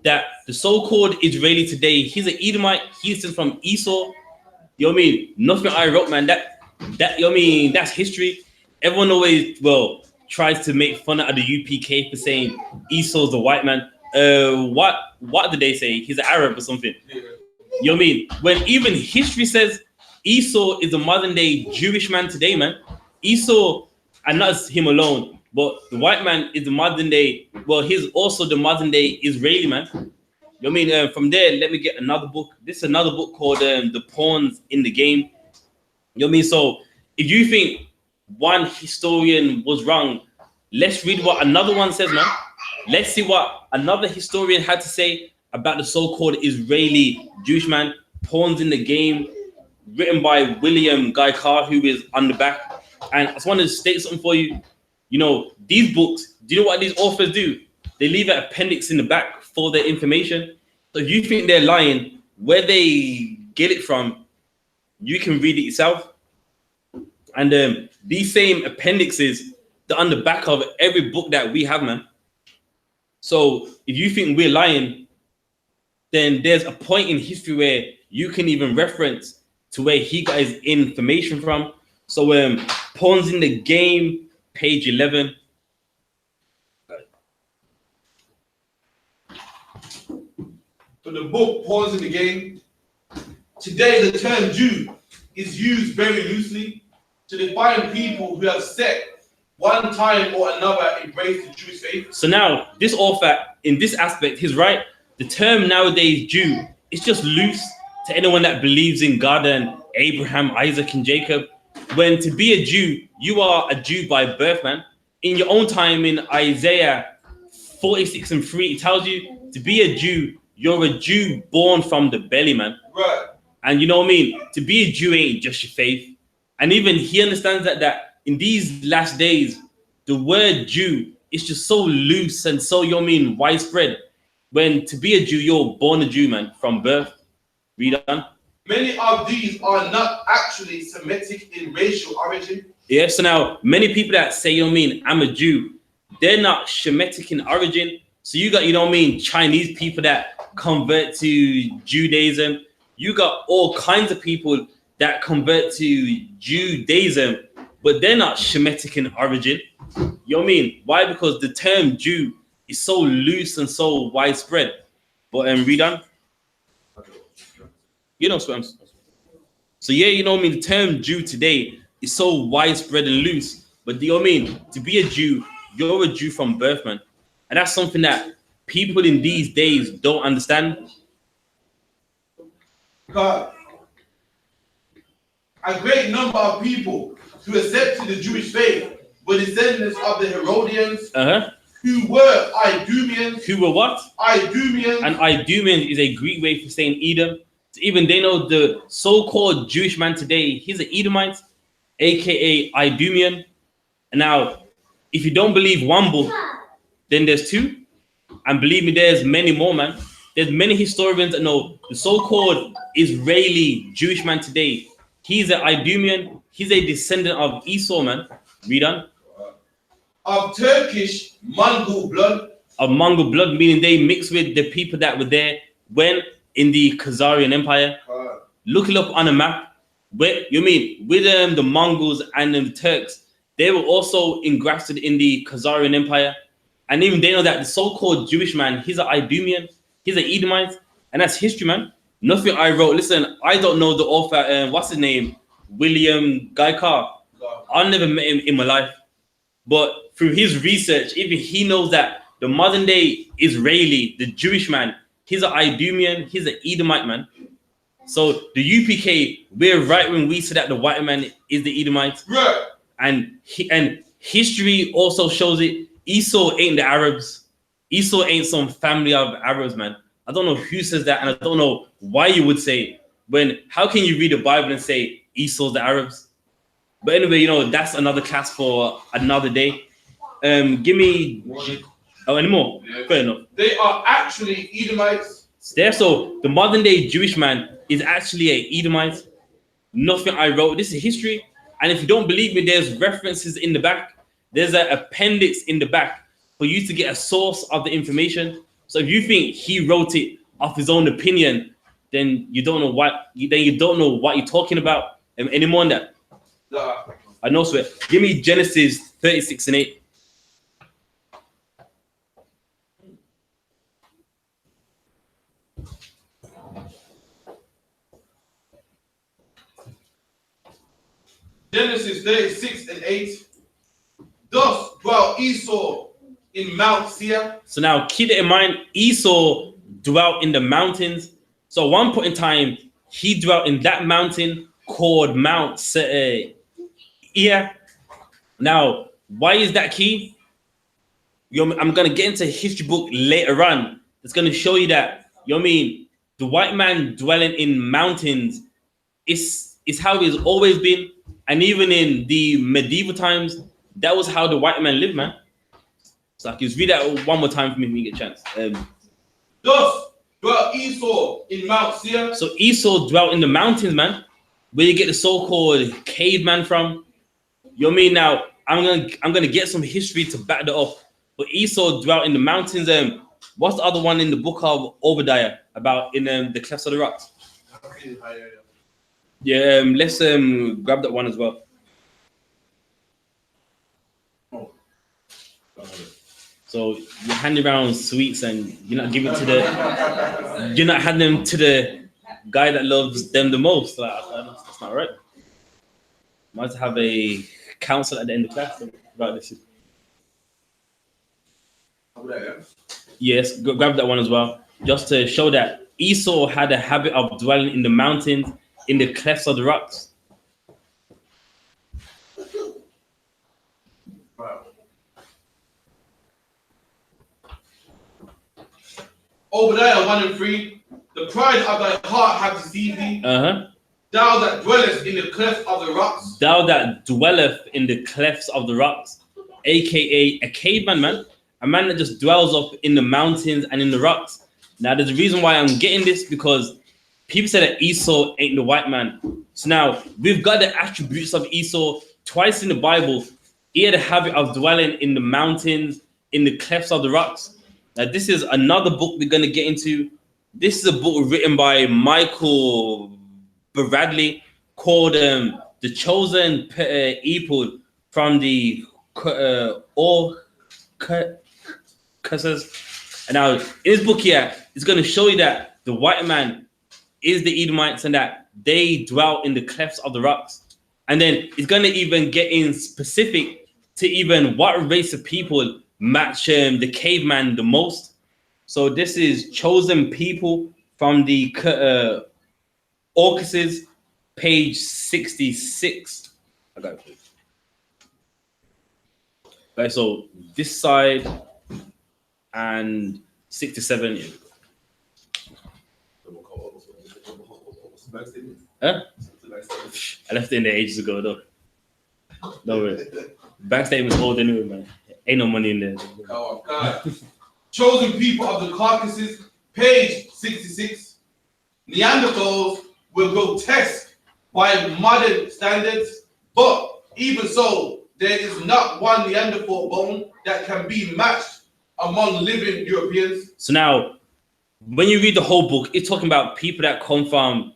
that the so-called Israeli today, he's an Edomite, he's from Esau. You know what I mean? Nothing I wrote, man. That you know what I mean? That's history. Everyone always, tries to make fun of the UPK for saying Esau's the white man. What did they say? He's an Arab or something. Yeah. You know what I mean? When even history says Esau is a modern day Jewish man today, man. Esau, and not him alone, but the white man is the modern day, he's also the modern day Israeli man. You know what I mean? From there, let me get another book. This is another book called The Pawns in the Game. You know what I mean? So if you think one historian was wrong, let's read what another one says, man. Let's see what another historian had to say about the so-called Israeli Jewish man. Pawns in the Game, written by William Guy Carr, who is on the back. And I just wanted to state something for you. You know, these books, do you know what these authors do? They leave an appendix in the back for their information. So if you think they're lying, where they get it from, you can read it yourself. And these same appendixes, they're on the back of every book that we have, man. So if you think we're lying, then there's a point in history where you can even reference to where he got his information from. So Pawns in the Game, page 11. For the book Pawns in the Game, today the term Jew is used very loosely to define people who have set one time or another embrace the Jewish faith. So now this author, in this aspect, he's right. The term nowadays Jew is just loose to anyone that believes in God and Abraham, Isaac, and Jacob. when to be a Jew, you are a Jew by birth, man. In your own time, in Isaiah 46:3, it tells you to be a Jew, you're a Jew born from the belly, man. Right. And you know what I mean? To be a Jew ain't just your faith. And even he understands that in these last days, the word Jew is just so loose and so, you know what I mean, widespread. When to be a Jew, you're born a Jew, man, from birth. Read on. Many of these are not actually Semitic in racial origin. Yeah, so now many people that say, you know what I mean, I'm a Jew, they're not Shemitic in origin. So you got, you know what I mean, Chinese people that convert to Judaism. You got all kinds of people that convert to Judaism, but they're not Shemitic in origin. You know what I mean? Why? Because the term Jew is so loose and so widespread. But read on. You know what I'm saying? So yeah, you know what I mean? The term Jew today is so widespread and loose. But you know what I mean? To be a Jew, you're a Jew from birth, man. And that's something that people in these days don't understand. God, a great number of people who accepted the Jewish faith were descendants of the Herodians, who were Idumeans. Who were what? Idumeans. And Idumean is a Greek way for saying Edom. So even they know the so-called Jewish man today, he's an Edomite, aka Idumean. And now, if you don't believe one book, then there's two. And believe me, there's many more, man. There's many historians that know the so-called Israeli Jewish man today. He's an Idumean. He's a descendant of Esau, man. Read on. Of Turkish Mongol blood. Of Mongol blood, meaning they mixed with the people that were there when in the Khazarian Empire. Look it up on a map. Where, you mean with the Mongols and the Turks, they were also engrafted in the Khazarian Empire. And even they know that the so-called Jewish man, he's an Idumean, he's an Edomite, and that's history, man. Nothing I wrote. Listen, I don't know the author, what's his name? William Guy Carr. I never met him in my life. But through his research, even he knows that the modern day Israeli, the Jewish man, he's an Idumean, he's an Edomite, man. So the UPK, we're right when we say that the white man is the Edomite. Right. And history also shows it. Esau ain't the Arabs. Esau ain't some family of Arabs, man. I don't know who says that, and I don't know why you would say when. How can you read the Bible and say Esau's the Arabs? But anyway, you know, that's another class for another day. Give me any more? Yeah. Fair enough. They are actually Edomites. There, so the modern day Jewish man is actually a Edomite. Nothing I wrote. This is history, and if you don't believe me, there's references in the back. There's an appendix in the back for you to get a source of the information. So if you think he wrote it off his own opinion, then you don't know what you don't know what you're talking about anymore on that. I know, swear. Give me Genesis 36:8. Genesis 36:8. Thus dwelt Esau in Mount Seir. So now keep it in mind, Esau dwelt in the mountains. So at one point in time, he dwelt in that mountain called Mount Seir. Now, why is that key? I'm going to get into a history book later on. It's going to show you that, you know what I mean, the white man dwelling in mountains is how it's always been. And even in the medieval times, that was how the white man lived, man. So I can just read that one more time for me when you get a chance. Thus dwelt Esau in Mount Seir. So Esau dwelt in the mountains, man. Where you get the so-called caveman from. You know what I mean? Now, I'm gonna get some history to back that up. But Esau dwelt in the mountains. What's the other one in the book of Obadiah about in the clefts of the rocks? Yeah, let's grab that one as well. So you're handing around sweets and you're not giving you're not handing them to the guy that loves them the most. Like, that's not right. Might have a council at the end of class about this. Yes, grab that one as well. Just to show that Esau had a habit of dwelling in the mountains, in the clefts of the rocks. Obadiah 1:3. The pride of thy heart hath deceived thee. Thou that dwellest in the clefts of the rocks. Thou that dwelleth in the clefts of the rocks, aka a caveman, man. A man that just dwells up in the mountains and in the rocks. Now, there's a reason why I'm getting this, because people say that Esau ain't the white man. So now we've got the attributes of Esau twice in the Bible. He had a habit of dwelling in the mountains, in the clefts of the rocks. Now, this is another book we're going to get into. This is a book written by Michael Bradley called The Chosen People from the And now, in this book here, it's going to show you that the white man is the Edomites and that they dwell in the clefts of the rocks. And then it's going to even get in specific to even what race of people match the caveman the most. So this is Chosen People from the Caucasus, page 66. I got it. Right, so this side and 67. Yeah. Huh? I left it in there ages ago, though. No worries. Bank statement's old anyway, man. Ain't no money in there. Oh, God. Chosen People of the Caucasus, page 66. Neanderthals were grotesque by modern standards, but even so, there is not one Neanderthal bone that can be matched among living Europeans. So now, when you read the whole book, it's talking about people that come from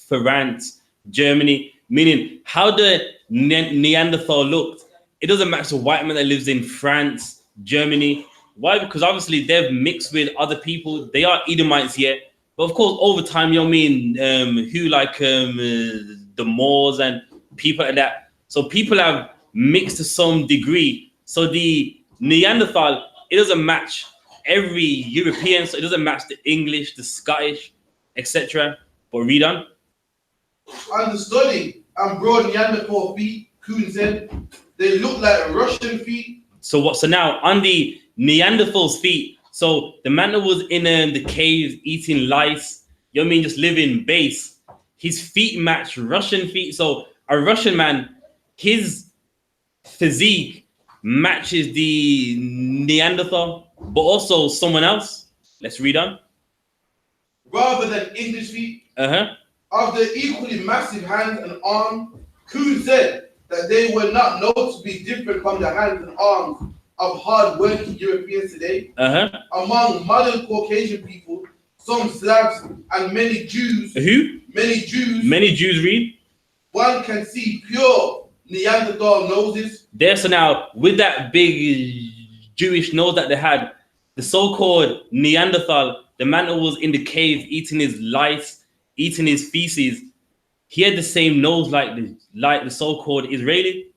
France, Germany, meaning how the Neanderthal looked. It doesn't match the white man that lives in France, Germany. Why? Because obviously they've mixed with other people. They are Edomites here. But of course, over time, you know what I mean, who like the Moors and people like that. So people have mixed to some degree. So the Neanderthal, it doesn't match every European. So it doesn't match the English, the Scottish, etc. But read on. Understudy and broad Neanderthal feet, Kuhn said, they look like Russian feet. So what? So now on the Neanderthal's feet. So the man that was in the caves eating lice, you know what I mean, just living base. His feet match Russian feet. So a Russian man, his physique matches the Neanderthal, but also someone else. Let's read on. Rather than English feet. Of the equally massive hands and arms, Kuhn said that they were not noticeably different from the hands and arms of hard-working Europeans today. Among modern Caucasian people, some Slavs and many Jews. Who? Many Jews. Many Jews read. One can see pure Neanderthal noses. There, so now with that big Jewish nose that they had, the so-called Neanderthal, the man who was in the cave eating his lice, eating his feces, he had the same nose like the so-called Israeli.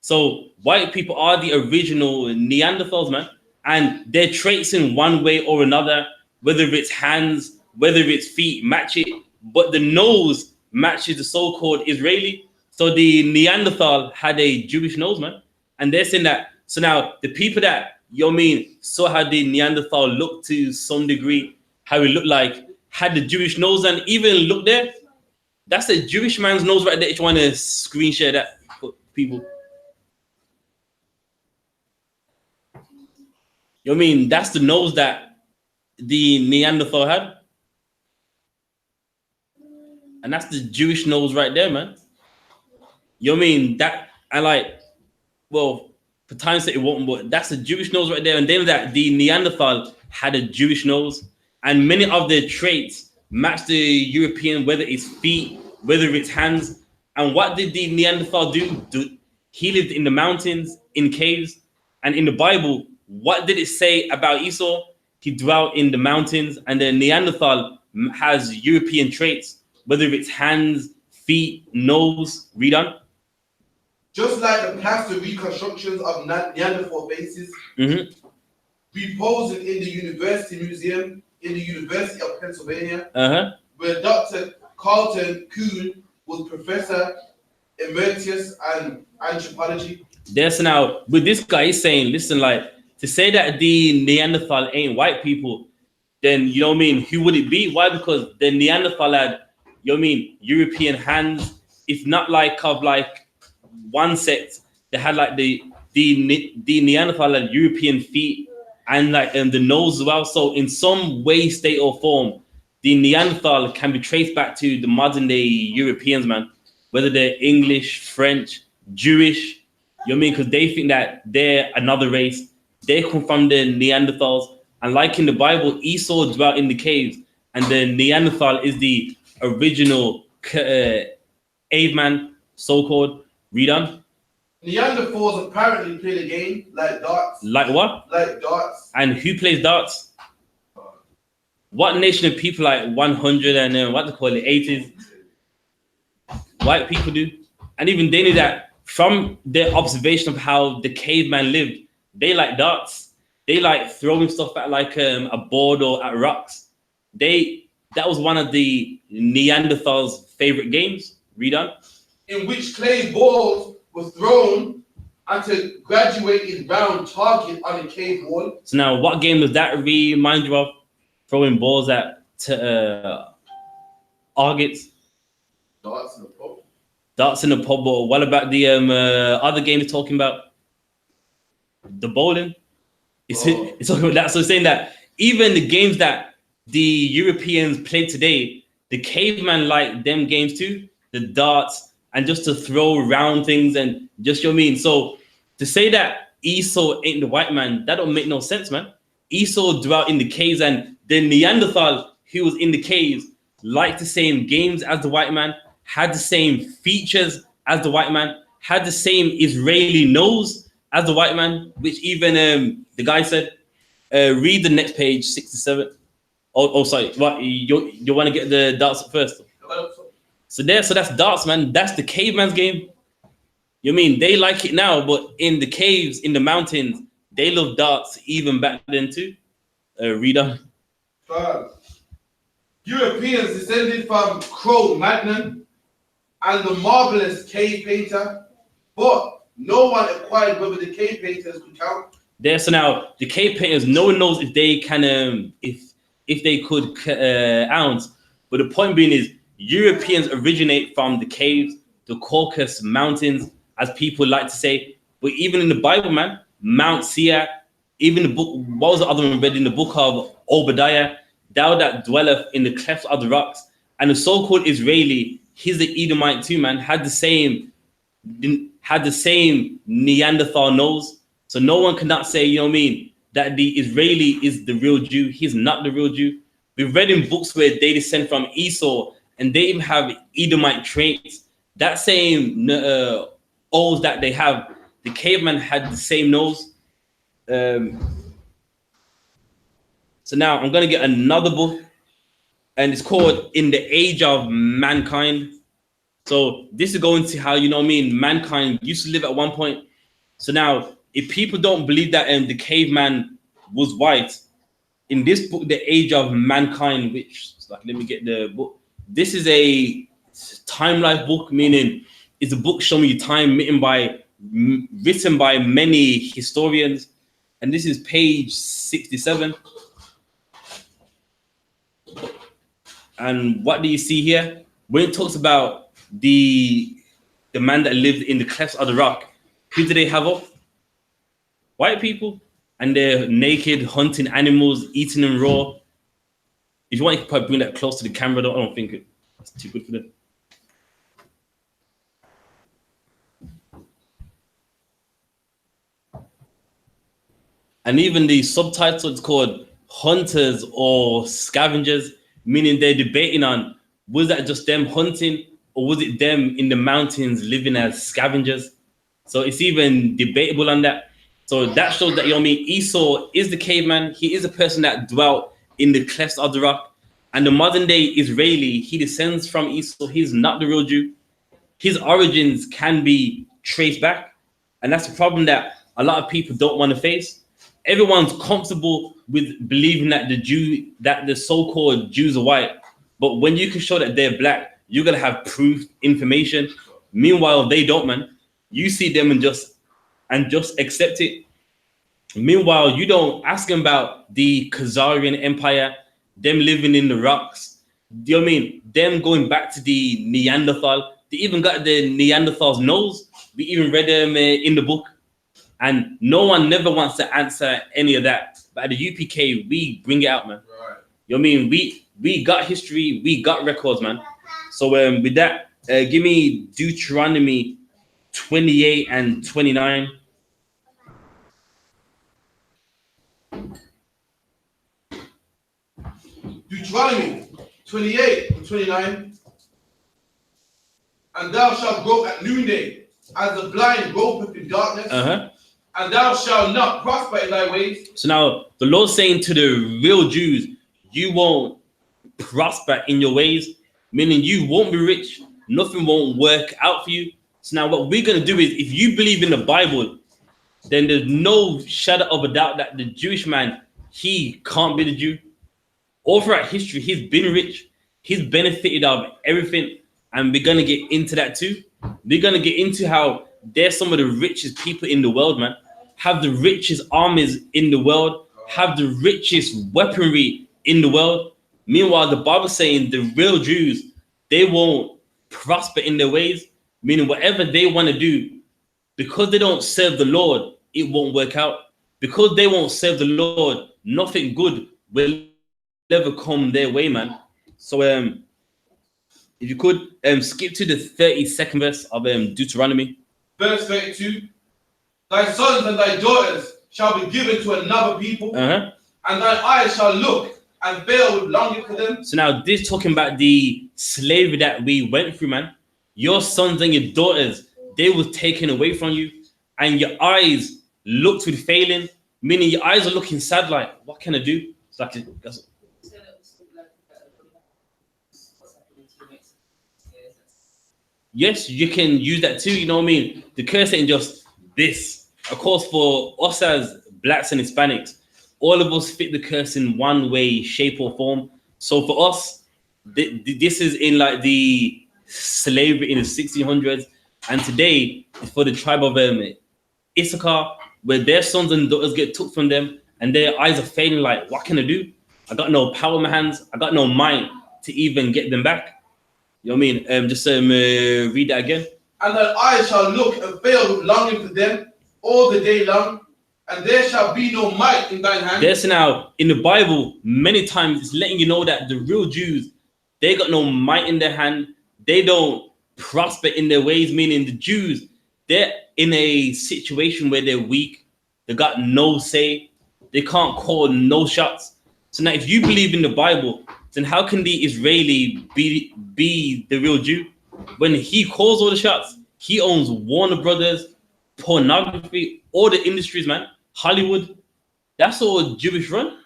So white people are the original Neanderthals, man, and their traits in one way or another, whether it's hands, whether it's feet, match it, but the nose matches the so-called Israeli. So the Neanderthal had a Jewish nose, man, and they're saying that. So now the people that, you know what I mean, saw how the Neanderthal looked to some degree, how it looked like, had the Jewish nose, and even look there, that's a Jewish man's nose right there. If you want to screen share that for people. You know what I mean? That's the nose that the Neanderthal had. And that's the Jewish nose right there, man. You know what I mean? That, I like, well, for time's sake it won't, but that's the Jewish nose right there. And then that the Neanderthal had a Jewish nose. And many of their traits match the European, whether it's feet, whether it's hands. And what did the Neanderthal do? He lived in the mountains, in caves. And in the Bible, what did it say about Esau? He dwelt in the mountains. And the Neanderthal has European traits, whether it's hands, feet, nose. Read on. Just like the plaster reconstructions of Neanderthal faces, reposing in the University Museum in the University of Pennsylvania, where Dr. Carlton Kuhn was professor emeritus and anthropology. There's now with this guy, he's saying, listen, like to say that the Neanderthal ain't white people, then you know what I mean, who would it be? Why? Because the Neanderthal had, you know what I mean, European hands. It's not like of like one sect. They had like the Neanderthal had European feet and like the nose as well. So in some way, state or form, the Neanderthal can be traced back to the modern day Europeans, man. Whether they're English, French, Jewish, you know what I mean? Because they think that they're another race. They come from the Neanderthals. And like in the Bible, Esau dwelt in the caves. And the Neanderthal is the original caveman, so-called. Read on. Neanderthals apparently played a game like darts. Like what? Like darts. And who plays darts? What nation of people like 100 and what they call it, 80s? White people do. And even they knew that from their observation of how the caveman lived, they like darts. They like throwing stuff at like a board or at rocks. That was one of the Neanderthals' favorite games. Read on. In which clay balls were thrown at a graduated round target on a cave wall. So now, what game does that remind you of? Throwing balls at targets. Darts in the pub. Darts in the pub. Or what about the other game you're talking about? The bowling. It's talking about that. So it's saying that even the games that the Europeans play today, the caveman like them games too. The darts and just to throw around things and just, you know what I mean? So to say that Esau ain't the white man, that don't make no sense, man. Esau dwelt in the caves, and the Neanderthal who was in the caves liked the same games as the white man, had the same features as the white man, had the same Israeli nose as the white man, which even the guy said. Read the next page, 67. Oh, sorry. What you want to get the darts first? So that's darts, man. That's the caveman's game. You mean they like it now, but in the caves, in the mountains, they love darts even back then too. Read on. Europeans descended from Cro-Magnon and the marvelous cave painter, but no one inquired whether the cave painters could count. There, so now the cave painters, no one knows if they can, if they could count. But the point being is, Europeans originate from the caves, the Caucasus Mountains, as people like to say. But even in the Bible, man, Mount Seir, even the book, what was the other one read in the book of Obadiah? Thou that dwelleth in the clefts of the rocks. And the so-called Israeli, he's the Edomite too, man, had the same Neanderthal nose. So no one cannot say, you know what I mean, that the Israeli is the real Jew. He's not the real Jew. We've read in books where they descend from Esau, and they even have Edomite traits. That same O's that they have, the caveman had the same nose. So now I'm going to get another book, and it's called In the Age of Mankind. So this is going to how, you know what I mean, mankind used to live at one point. So now, if people don't believe that the caveman was white, in this book, The Age of Mankind, which, like, let me get the book. This is a time life book, meaning it's a book showing you time written by many historians. And this is page 67. And what do you see here? When it talks about the man that lived in the clefts of the rock, who do they have up? White people. And they're naked, hunting animals, eating them raw. If you want, you can probably bring that close to the camera, though. I don't think it's too good for them. And even the subtitle is called Hunters or Scavengers, meaning they're debating on, was that just them hunting or was it them in the mountains living as scavengers? So it's even debatable on that. So that shows that, you know what I mean, Esau is the caveman. He is a person that dwelt in the clefts of the rock. And the modern day Israeli, he descends from Esau. He's not the real Jew. His origins can be traced back. And that's the problem that a lot of people don't want to face. Everyone's comfortable with believing that the so-called Jews are white. But when you can show that they're black, you're going to have proof, information. Meanwhile, they don't, man. You see them and just accept it. Meanwhile, you don't ask them about the Khazarian Empire. them living in the rocks. Do you know what I mean? Them going back to the Neanderthal. They even got the Neanderthal's nose. We even read them in the book. And no one never wants to answer any of that. But at the UPK, we bring it out, man. Right. You know what I mean? We got history, we got records, man. So with that, give me Deuteronomy 28 and 29. Deuteronomy 28 and 29. And thou shalt grope at noonday, as the blind gropeth in darkness. And thou shalt not prosper in thy ways. So now the Lord's saying to the real Jews, you won't prosper in your ways, meaning you won't be rich, nothing won't work out for you. So now what we're going to do is, if you believe in the Bible, then there's no shadow of a doubt that the Jewish man, he can't be the Jew. All throughout history, he's been rich, he's benefited of everything, and we're going to get into that too. We're going to get into how they're some of the richest people in the world, man. Have the richest armies in the world, have the richest weaponry in the world. Meanwhile, the Bible's saying the real Jews, they won't prosper in their ways, meaning whatever they want to do, because they don't serve the Lord, it won't work out. Because they won't serve the Lord, nothing good will ever come their way, man. So if you could skip to the 32nd verse of Deuteronomy. Verse 32. Thy sons and thy daughters shall be given to another people, and thine eyes shall look and fail with longing for them. So now this talking about the slavery that we went through, man. Your sons and your daughters, they were taken away from you, and your eyes looked with failing, meaning your eyes are looking sad, like, what can I do? It's like, yes, you can use that too, you know what I mean? The curse ain't just this. Of course, for us as blacks and Hispanics, all of us fit the curse in one way, shape, or form. So for us, this is in like the slavery in the 1600s, and today it's for the tribe of I.S.U.P.K, where their sons and daughters get took from them, and their eyes are failing. Like, what can I do? I got no power in my hands. I got no mind to even get them back. You know what I mean? Just read that again. And thine eyes shall look and fail with longing for them all the day long, and there shall be no might in thine hand. There's now in the Bible many times it's letting you know that the real Jews, they got no might in their hand. They don't prosper in their ways, meaning the Jews, they're in a situation where they're weak. They got no say. They can't call no shots. So now if you believe in the Bible, then how can the Israeli be the real Jew? When he calls all the shots, he owns Warner Brothers, pornography, all the industries, man. Hollywood, that's all Jewish run.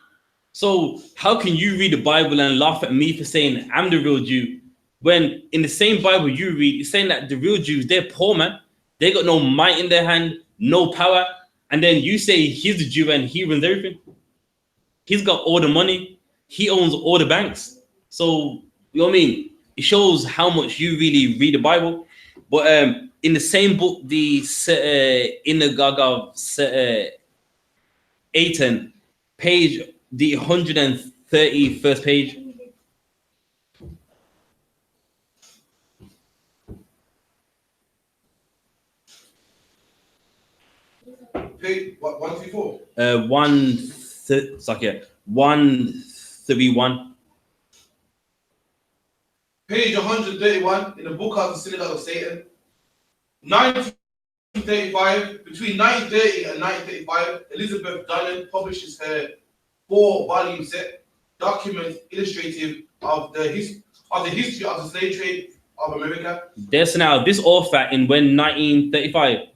So how can you read the Bible and laugh at me for saying I'm the real Jew, when in the same Bible you read, it's saying that the real Jews, they're poor, man. They got no might in their hand, no power. And then you say he's the Jew and he runs everything. He's got all the money. He owns all the banks. So, you know what I mean? It shows how much you really read the Bible. But in the same book, the Synagogue of Satan, page the 131st page. Page what, 134? 131. Page 131 in the book of the Synagogue of Satan. 1935, between 1930 and 1935, Elizabeth Dunham publishes her 4-volume set, documents illustrative of the history of the slave trade of America. There's now this author in 1935.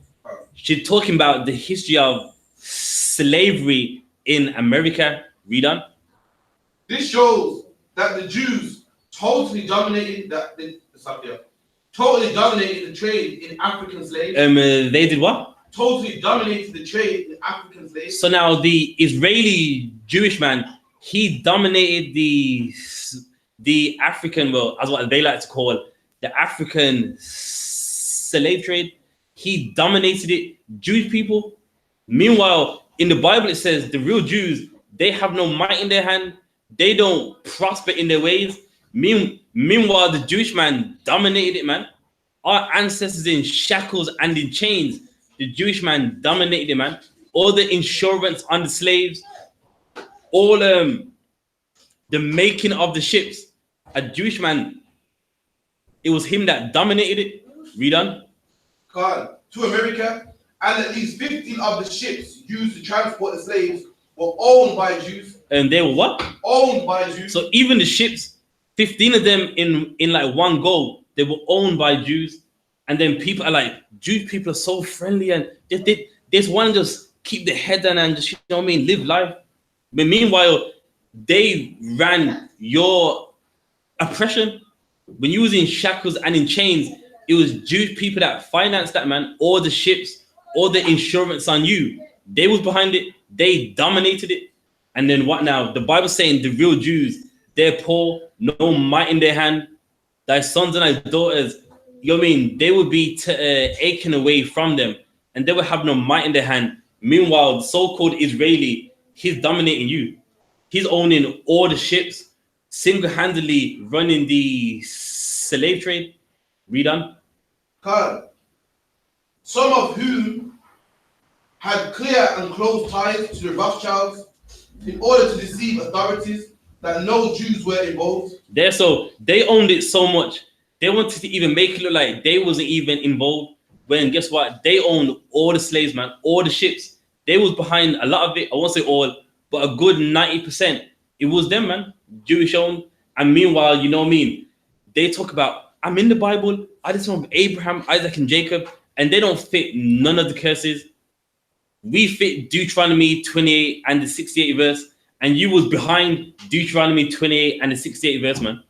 She's talking about the history of slavery in America. Read on. This shows that the Jews totally dominated the trade in African slaves. They did what? Totally dominated the trade in African slaves. So now the Israeli Jewish man, he dominated the African, well, as what they like to call the African slave trade. He dominated it, Jewish people. Meanwhile, in the Bible, it says the real Jews, they have no might in their hand. They don't prosper in their ways. Meanwhile, the Jewish man dominated it, man. Our ancestors in shackles and in chains. The Jewish man dominated it, man. All the insurance on the slaves, all the making of the ships. A Jewish man, it was him that dominated it. Read on. God, to America, and at least 15 of the ships used to transport the slaves were owned by Jews. And they were what? Owned by Jews. So even the ships, 15 of them in like one go, they were owned by Jews. And then people are like, Jewish people are so friendly and they just want to just keep their head down and just, you know what I mean, live life. But meanwhile, they ran your oppression. When you was in shackles and in chains, it was Jewish people that financed that, man. All the ships, all the insurance on you. They was behind it. They dominated it. And then what now? The Bible's saying the real Jews, they're poor, no might in their hand. Thy sons and thy daughters, you know what I mean? They would be aching away from them. And they would have no might in their hand. Meanwhile, the so-called Israeli, he's dominating you. He's owning all the ships, single-handedly running the slave trade. Read on. God, some of whom had clear and close ties to the Rothschilds in order to deceive authorities that no Jews were involved. They owned it so much. They wanted to even make it look like they wasn't even involved. When guess what? They owned all the slaves, man, all the ships. They was behind a lot of it. I won't say all, but a good 90%. It was them, man, Jewish owned. And meanwhile, you know what I mean? They talk about, I'm in the Bible. I just want Abraham, Isaac, and Jacob, and they don't fit none of the curses. We fit Deuteronomy 28 and the 68th verse, and you was behind Deuteronomy 28 and the 68th verse, man.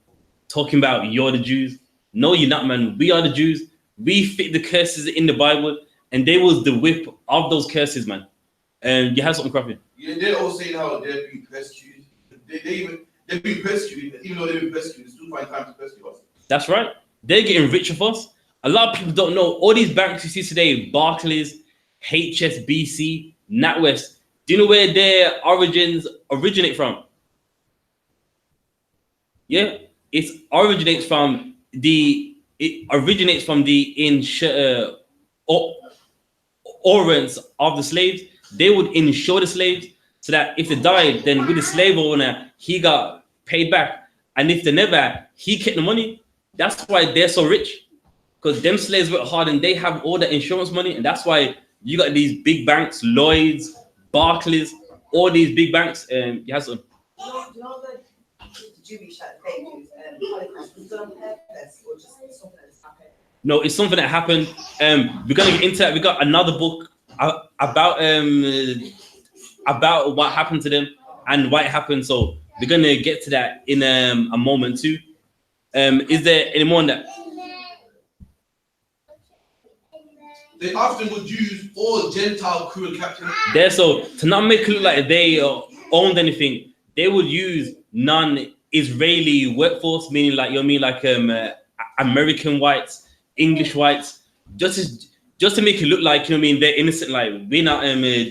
Talking about you're the Jews. No, you're not, man. We are the Jews. We fit the curses in the Bible, and they was the whip of those curses, man. You have something, Crappy? Yeah, they're all saying how they're being persecuted. They're being persecuted, even though they're being persecuted, they still find time to persecute us. That's right. They're getting rich of us. A lot of people don't know all these banks you see today, Barclays, HSBC, NatWest. Do you know where their origins originate from? Yeah, it originates from the insurance of the slaves. They would insure the slaves so that if they died, then with the slave owner, he got paid back. And if they never, he kept the money. That's why they're so rich. Because them slaves work hard and they have all the insurance money. And that's why you got these big banks, Lloyds, Barclays, all these big banks. You have some. Do you know the Jewish fake news Holocaust was done on purpose or just something that's happened? No, it's something that happened. We're gonna get into that. We got another book about what happened to them and why it happened. So we're gonna get to that in a moment too. Is there any more on that? They often would use all Gentile crew and captains. There, so to not make it look like they owned anything, they would use non-Israeli workforce, meaning like, you know what I mean, like American whites, English whites, just to make it look like, you know what I mean, they're innocent, like we're not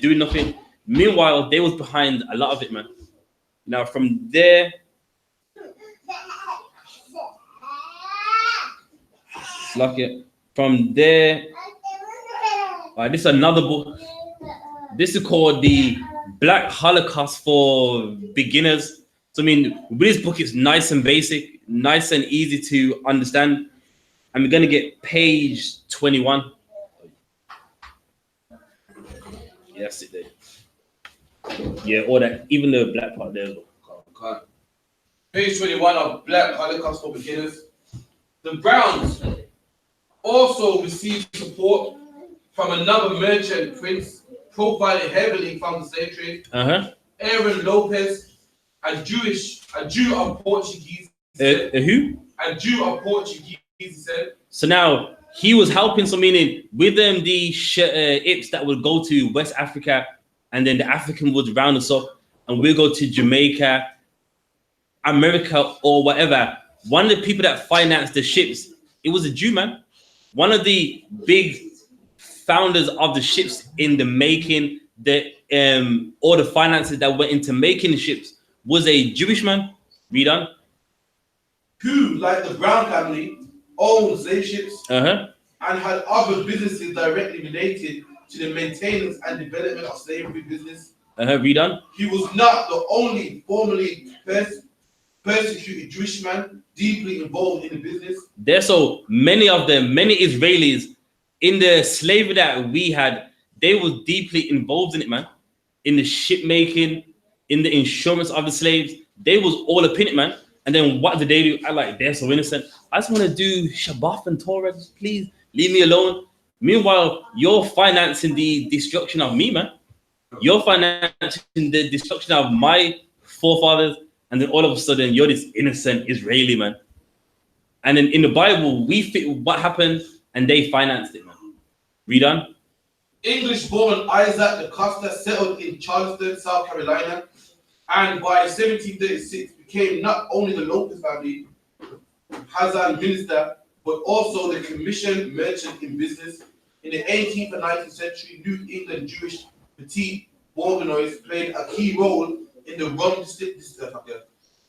doing nothing. Meanwhile, they was behind a lot of it, man. Now from there, like it. From there, this is another book. This is called The Black Holocaust for Beginners. So I mean, this book is nice and basic, nice and easy to understand. And we're gonna get page 21. Yes, it did. Yeah, all that, even the black part there. Okay. Page 21 of Black Holocaust for Beginners. The Browns also received support from another merchant prince, profiling heavily from the slave trade. Aaron Lopez, a Jew of Portuguese. Who? A Jew of Portuguese, he said. So now he was helping, so meaning with them the I.S.U.P.K that would go to West Africa, and then the African would round us up, and we'll go to Jamaica, America, or whatever. One of the people that financed the ships, it was a Jew, man. One of the big founders of the ships in the making, all the finances that went into making the ships was a Jewish man. Read on. Who, like the Brown family, owned slave ships and had other businesses directly related to the maintenance and development of slavery business. Read on. He was not the only formerly persecuted Jewish man deeply involved in the business. There's so many of them, many Israelis in the slavery that we had, they was deeply involved in it, man. In the ship making, in the insurance of the slaves, they was all up in it, man. And then what did they do? I like, they're so innocent. I just want to do Shabbat and Torah. Just please leave me alone. Meanwhile, you're financing the destruction of me, man. You're financing the destruction of my forefathers. And then all of a sudden, you're this innocent Israeli, man. And then in the Bible, we fit what happened and they financed it, man. Read on. English-born Isaac Costa settled in Charleston, South Carolina, and by 1736 became not only the local family Hazan minister, but also the commissioned merchant in business. In the 18th and 19th century, New England Jewish petite bourgeois played a key role in the rum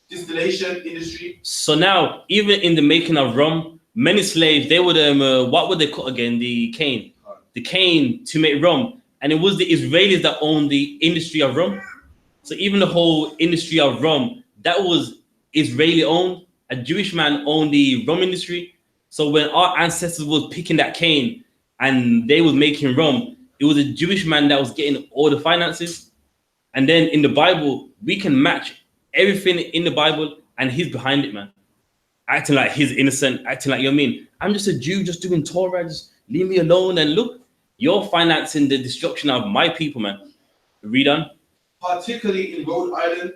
distillation industry. So now, even in the making of rum, many slaves, they would what would they cut again? The cane. The cane to make rum. And it was the Israelis that owned the industry of rum. So even the whole industry of rum, that was Israeli owned. A Jewish man owned the rum industry. So when our ancestors was picking that cane and they was making rum, it was a Jewish man that was getting all the finances. And then in the Bible, we can match everything in the Bible and he's behind it, man. Acting like he's innocent, acting like, you know what I mean? I'm just a Jew, just doing Torah, just leave me alone. And look, you're financing the destruction of my people, man. Read on. Particularly in Rhode Island,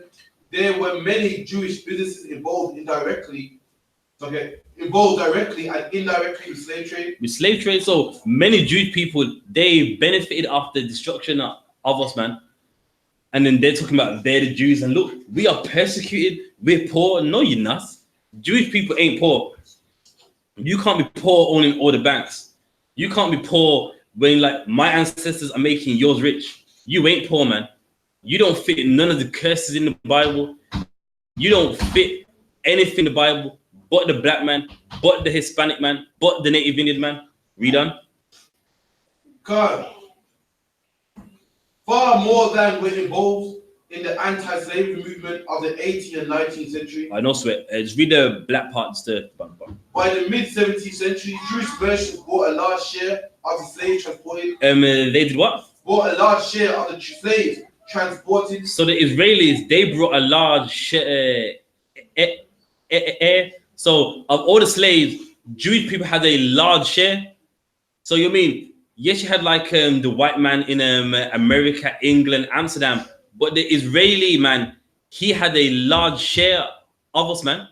there were many Jewish businesses involved directly and indirectly with slave trade. With slave trade, so many Jewish people, they benefited off the destruction of us, man. And then they're talking about they're the Jews. And look, we are persecuted, we're poor. No, you're not. Jewish people ain't poor. You can't be poor owning all the banks. You can't be poor when like my ancestors are making yours rich. You ain't poor, man. You don't fit none of the curses in the Bible. You don't fit anything in the Bible but the black man, but the Hispanic man, but the Native Indian man. Read on. God, far more than were involved in the anti-slavery movement of the 18th and 19th century. I know, sweat. Just read the black parts. By the mid-17th century, Jewish merchants bought a large share of the slaves transported. They did what? Bought a large share of the slaves transported. So the Israelis, they brought a large share. So of all the slaves, Jewish people had a large share. So you mean, yes, you had like the white man in America, England, Amsterdam, but the Israeli man, he had a large share of us, man.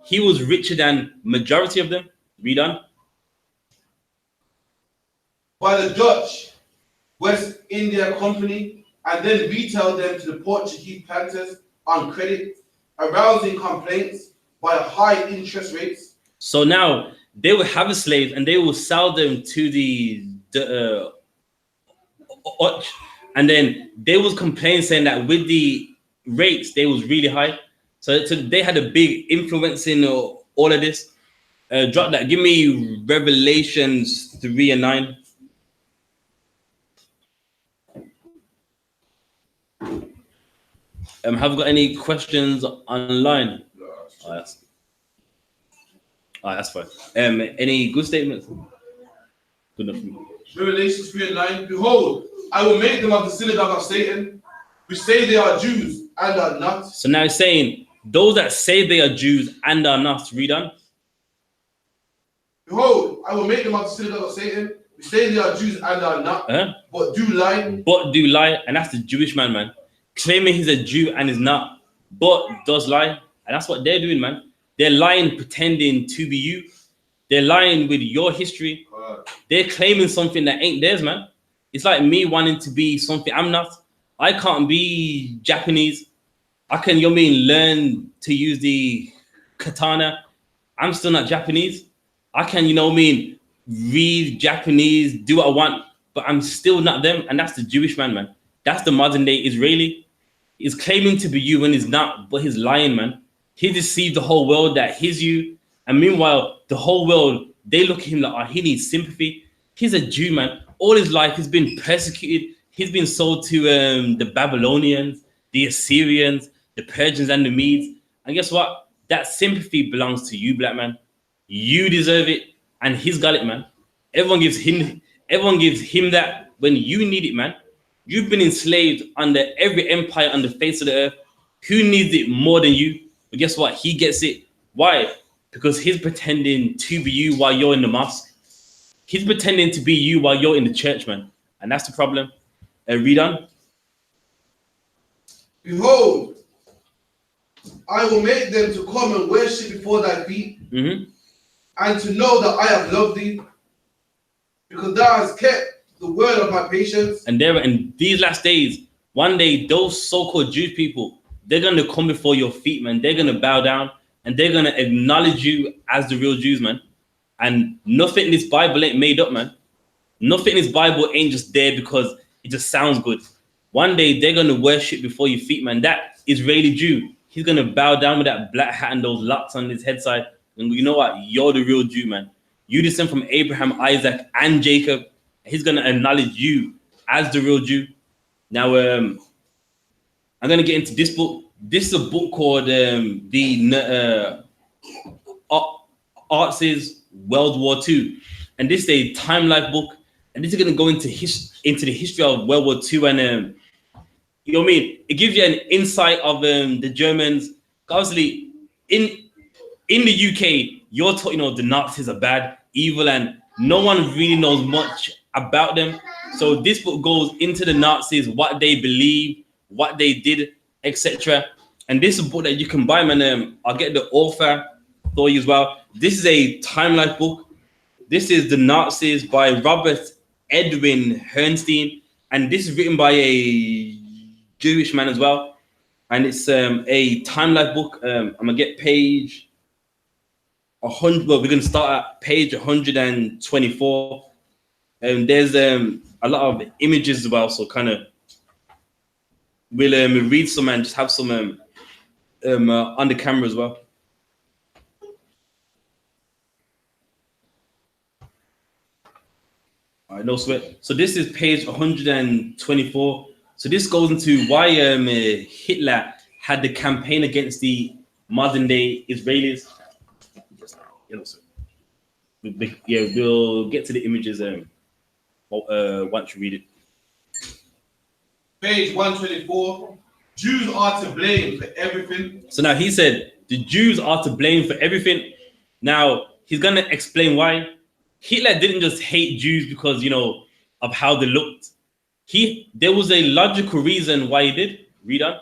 He was richer than majority of them. Read on. By the Dutch West India Company, and then retailed them to the Portuguese planters on credit, arousing complaints by high interest rates. So now they would have the slaves and they will sell them to the and then they was complaining saying that with the rates they was really high. So they had a big influence in all of this. Drop that. Give me Revelations 3 and 9. Have you got any questions online? Oh, that's fine. Any good statements? Good enough for me. Revelations 3 and 9. Behold, I will make them of the synagogue of Satan, which say they are Jews and are not. So now it's saying those that say they are Jews and are not. Read on. Behold, I will make them of the synagogue of Satan, which say they are Jews and are not, but do lie. But do lie, and that's the Jewish man. Claiming he's a Jew and is not, but does lie. And that's what they're doing, man. They're lying, pretending to be you. They're lying with your history. They're claiming something that ain't theirs, man. It's like me wanting to be something I'm not. I can't be Japanese. I can, learn to use the katana. I'm still not Japanese. I can, read Japanese, do what I want, but I'm still not them. And that's the Jewish man. That's the modern day Israeli. He's claiming to be you when he's not, but he's lying, man. He deceived the whole world that he's you. And meanwhile, the whole world, they look at him like, oh, he needs sympathy. He's a Jew, man. All his life, he's been persecuted. He's been sold to the Babylonians, the Assyrians, the Persians, and the Medes. And guess what? That sympathy belongs to you, black man. You deserve it, and he's got it, man. Everyone gives him that when you need it, man. You've been enslaved under every empire on the face of the earth. Who needs it more than you? But guess what? He gets it. Why? Because he's pretending to be you while you're in the mosque. He's pretending to be you while you're in the church, man. And that's the problem. Read on. Behold, I will make them to come and worship before thy feet, and to know that I have loved thee, because thou hast kept the word of my patience. And there, in these last days, one day, those so-called Jewish people, they're going to come before your feet, man. They're going to bow down, and they're going to acknowledge you as the real Jews, man. And nothing in this Bible ain't made up, man. Nothing in this Bible ain't just there because it just sounds good. One day, they're going to worship before your feet, man. That Israeli Jew, he's going to bow down with that black hat and those locks on his head side. And you know what? You're the real Jew, man. You descend from Abraham, Isaac, and Jacob. He's going to acknowledge you as the real Jew. Now, I'm going to get into this book. This is a book called the I.S.U.P.K World War II. And this is a time life book. And this is going to go into the history of World War II. And, you know what I mean? It gives you an insight of the Germans. Obviously, in the UK, you're taught, you know, the Nazis are bad, evil, and no one really knows much about them. So this book goes into the Nazis, what they believe, what they did, etc. And this is a book that you can buy, man. I'll get the author for you as well. This is a time life book. This is The Nazis by Robert Edwin Herrnstein. And this is written by a Jewish man as well. And it's a time life book. I'm going to get page 100. Well, we're going to start at page 124. And there's a lot of images as well. So kind of we'll read some and just have some on the camera as well. All right, no sweat. So this is page 124. So this goes into why Hitler had the campaign against the modern day Israelis. You know, so yeah, we'll get to the images once you read it. Page 124. Jews are to blame for everything. So now he said the Jews are to blame for everything. Now he's gonna explain why. Hitler didn't just hate Jews because, you know, of how they looked. There was a logical reason why he did. Read on.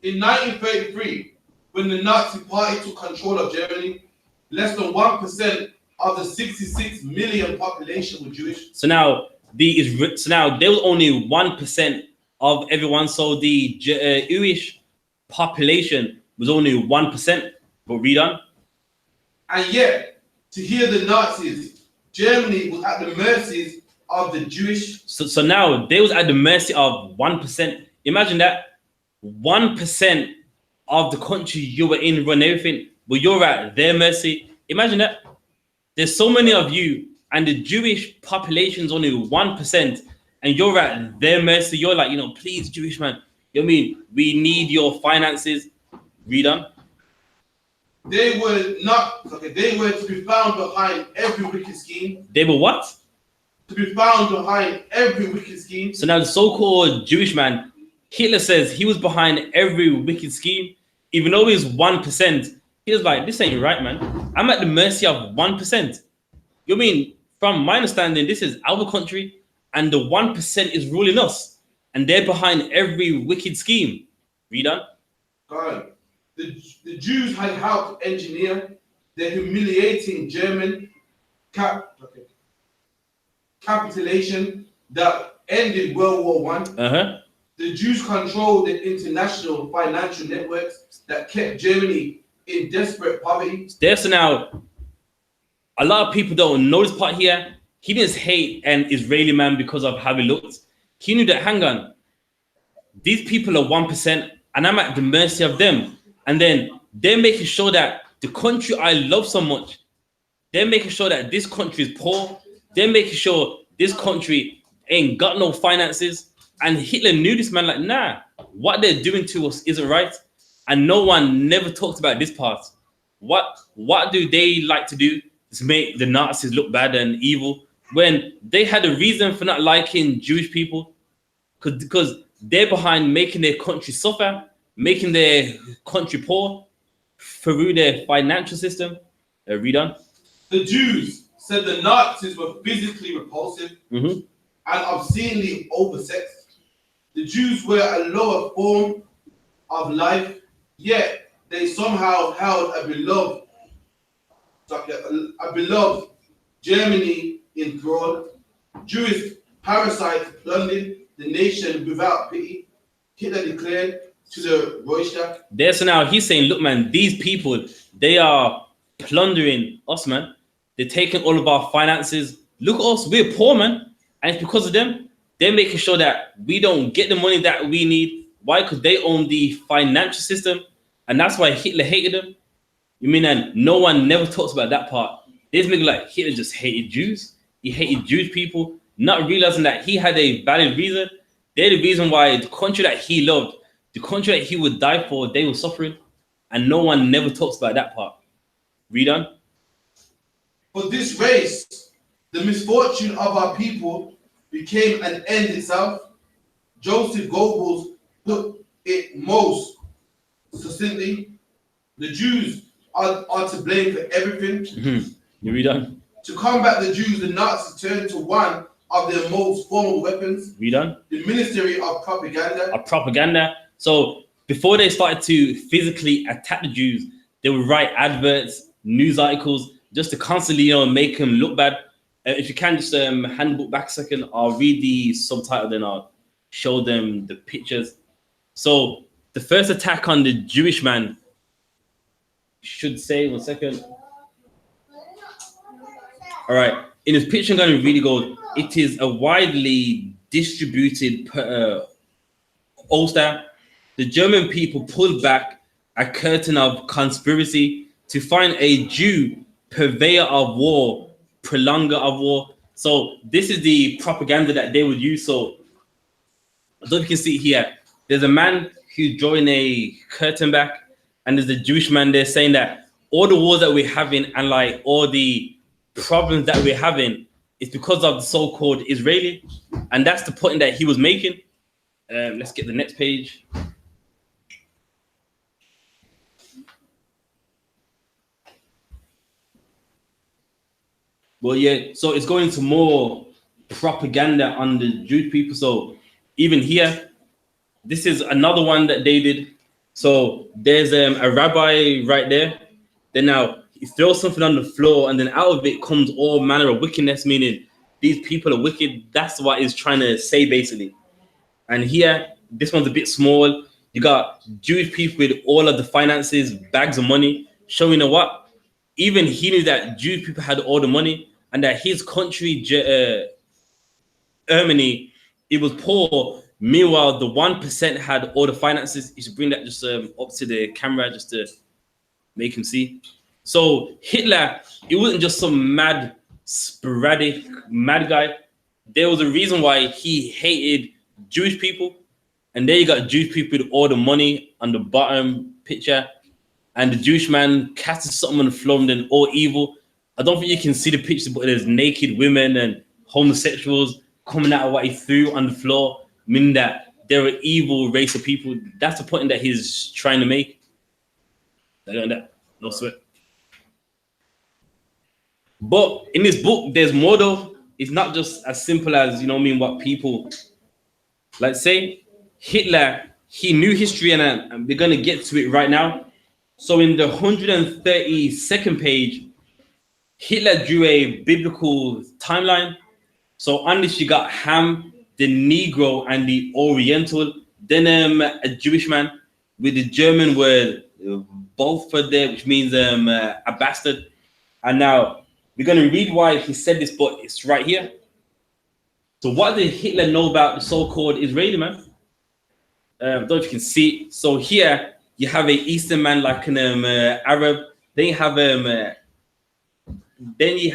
In 1933, when the Nazi Party took control of Germany, less than 1% of the 66 million population were Jewish. So now there was only 1% of everyone. So the Jewish population was only 1%. But read on. And yet, to hear the Nazis, Germany was at the mercies of the Jewish. So now they was at the mercy of 1%. Imagine that. 1% of the country you were in run everything, but you're at their mercy. Imagine that. There's so many of you, and the Jewish population is only 1%, and you're at their mercy. You're like, you know, please, Jewish man, you know what I mean? We need your finances. Read on. They were to be found behind every wicked scheme. They were what? To be found behind every wicked scheme. So now the so-called Jewish man, Hitler says he was behind every wicked scheme, even though he's 1%. He was like, this ain't right, man. I'm at the mercy of 1%. You mean, from my understanding, this is our country, and the 1% is ruling us, and they're behind every wicked scheme. Read on. God. The Jews had helped engineer the humiliating German capitulation that ended World War I. The Jews controlled the international financial networks that kept Germany in desperate poverty. So now, a lot of people don't know this part here. He didn't hate an Israeli man because of how he looked. He knew that, hang on, these people are 1%. and I'm at the mercy of them. And then they're making sure that the country I love so much, they're making sure that this country is poor. They're making sure this country ain't got no finances. And Hitler knew this, man. Like, nah, what they're doing to us isn't right. And no one never talks about this part. What do they like to do? Is make the Nazis look bad and evil when they had a reason for not liking Jewish people, because they're behind making their country suffer, making their country poor through their financial system. Read on. The Jews said the Nazis were physically repulsive and obscenely oversexed. The Jews were a lower form of life, yet they somehow held a beloved Germany in thrall. Jewish parasites plundered the nation without pity. Hitler declared to the Reichstag. There, so now he's saying, look, man, these people, they are plundering us, man. They're taking all of our finances. Look at us, we're poor, man. And it's because of them. They're making sure that we don't get the money that we need. Why? Because they own the financial system. And that's why Hitler hated them. You mean, and no one never talks about that part. This nigga like Hitler just hated Jews. He hated Jewish people, not realizing that he had a valid reason. They're the reason why the country that he loved, the country that he would die for, they were suffering. And no one never talks about that part. Read on. For this race, the misfortune of our people became an end itself. Joseph Goebbels put it most succinctly. The Jews are to blame for everything. You read on. To combat the Jews, the Nazis turned to one of their most formidable weapons. Read on. The Ministry of Propaganda. Of propaganda. So before they started to physically attack the Jews, they would write adverts, news articles, just to constantly, make them look bad. If you can just hand the book back a second, I'll read the subtitle, then I'll show them the pictures. So the first attack on the Jewish man should say, 1 second. All right. In his picture, I'm going to really go, it is a widely distributed poster. The German people pulled back a curtain of conspiracy to find a Jew purveyor of war, prolonger of war. So this is the propaganda that they would use. So I don't know if you can see here. There's a man who's drawing a curtain back, and there's a Jewish man there saying that all the wars that we're having and like all the problems that we're having is because of the so-called Israeli. And that's the point that he was making. Let's get the next page. Well, yeah, so it's going to more propaganda on the Jewish people. So even here, this is another one that they did. So there's a rabbi right there. Then now he throws something on the floor, and then out of it comes all manner of wickedness, meaning these people are wicked. That's what he's trying to say, basically. And here, this one's a bit small. You got Jewish people with all of the finances, bags of money, showing what? Even he knew that Jewish people had all the money, and that his country, Germany, it was poor. Meanwhile, the 1% had all the finances. You should bring that just up to the camera just to make him see. So Hitler, it wasn't just some mad, sporadic, mad guy. There was a reason why he hated Jewish people. And there you got Jewish people with all the money on the bottom picture. And the Jewish man casted something on the floor and then all evil. I don't think you can see the picture, but there's naked women and homosexuals coming out of what he threw on the floor, meaning that they're an evil race of people. That's the point that he's trying to make. No sweat. But in this book, there's more though. It's not just as simple as, what people like say. Hitler, he knew history, and we're going to get to it right now. So in the 132nd page, Hitler drew a biblical timeline. So on this, you got Ham, the Negro, and the Oriental. Then a Jewish man with the German word both for there, which means a bastard. And now we're going to read why he said this, but it's right here. So what did Hitler know about the so-called Israeli man? don't know if you can see. So here you have a Eastern man like an Arab. Then you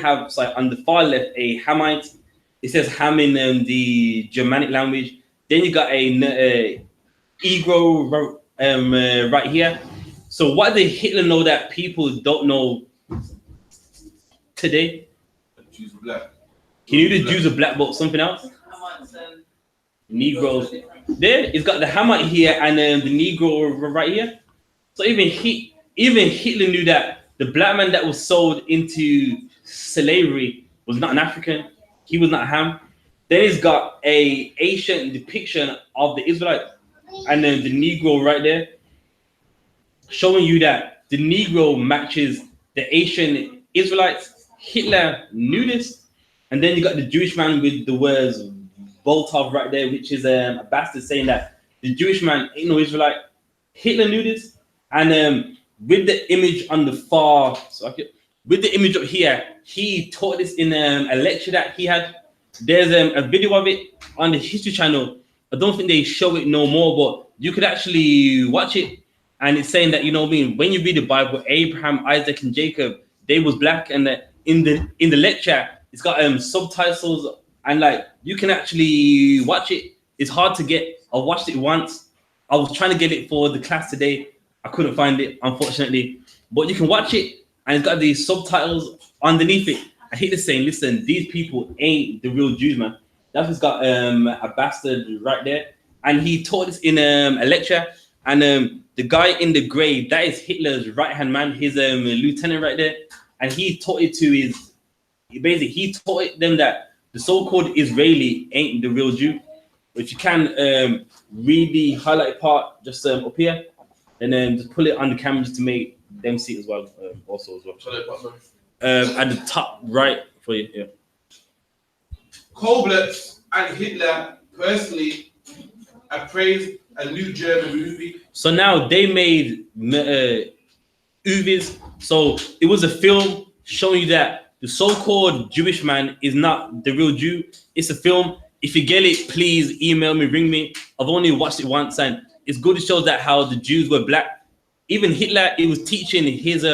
have so on the far left a Hamite. It says Ham in the Germanic language. Then you got a Negro right here. So what did Hitler know that people don't know today? Jews are black. He knew the Jews are black, but something else. Negroes. There, it's got the Hamite here and the Negro right here. So even Hitler knew that the black man that was sold into slavery was not an African. He was not Ham. Then he's got a ancient depiction of the Israelite and then the Negro right there, showing you that the Negro matches the ancient Israelites. Hitler knew this. And then you got the Jewish man with the words Boltov right there, which is a bastard saying that the Jewish man ain't no Israelite. Hitler knew this. And with the image on the far, with the image up here, he taught this in a lecture that he had. There's a video of it on the History Channel. I don't think they show it no more, but you could actually watch it. And it's saying that, you know what I mean, when you read the Bible, Abraham, Isaac, and Jacob, they was black. And in the lecture, it's got subtitles, and like you can actually watch it. It's hard to get. I watched it once. I was trying to get it for the class today. I couldn't find it, unfortunately. But you can watch it, and it's got these subtitles underneath it. I hate this saying, listen, these people ain't the real Jews, man. That's just got a bastard right there. And he taught this in a lecture. And the guy in the grave, that is Hitler's right-hand man, his lieutenant right there. And he taught it to his, basically, he taught them that the so-called Israeli ain't the real Jew. If you can read the highlighted part just up here, and then just pull it on the camera just to make them see it as well. At the top right for you, yeah. Koblitz and Hitler personally appraised a new German movie. So now they made movies. So it was a film showing you that the so-called Jewish man is not the real Jew. It's a film. If you get it, please email me, ring me. I've only watched it once, and it's good to show that how the Jews were black. Even Hitler, it was teaching his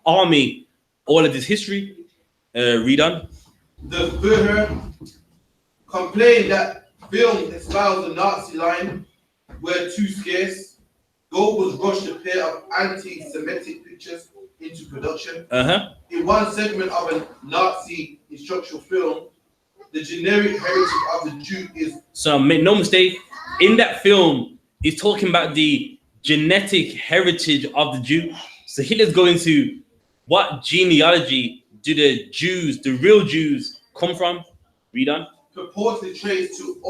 army all of this history. Read on. The Führer complained that films that espoused the Nazi line were too scarce. Goebbels rushed a pair of anti-Semitic pictures into production. In one segment of a Nazi instructional film, the generic heritage of the Jew is... So make no mistake, in that film, he's talking about the genetic heritage of the Jew. So Hitler's going to what genealogy do the Jews, the real Jews, come from? Read on. Purportedly traced to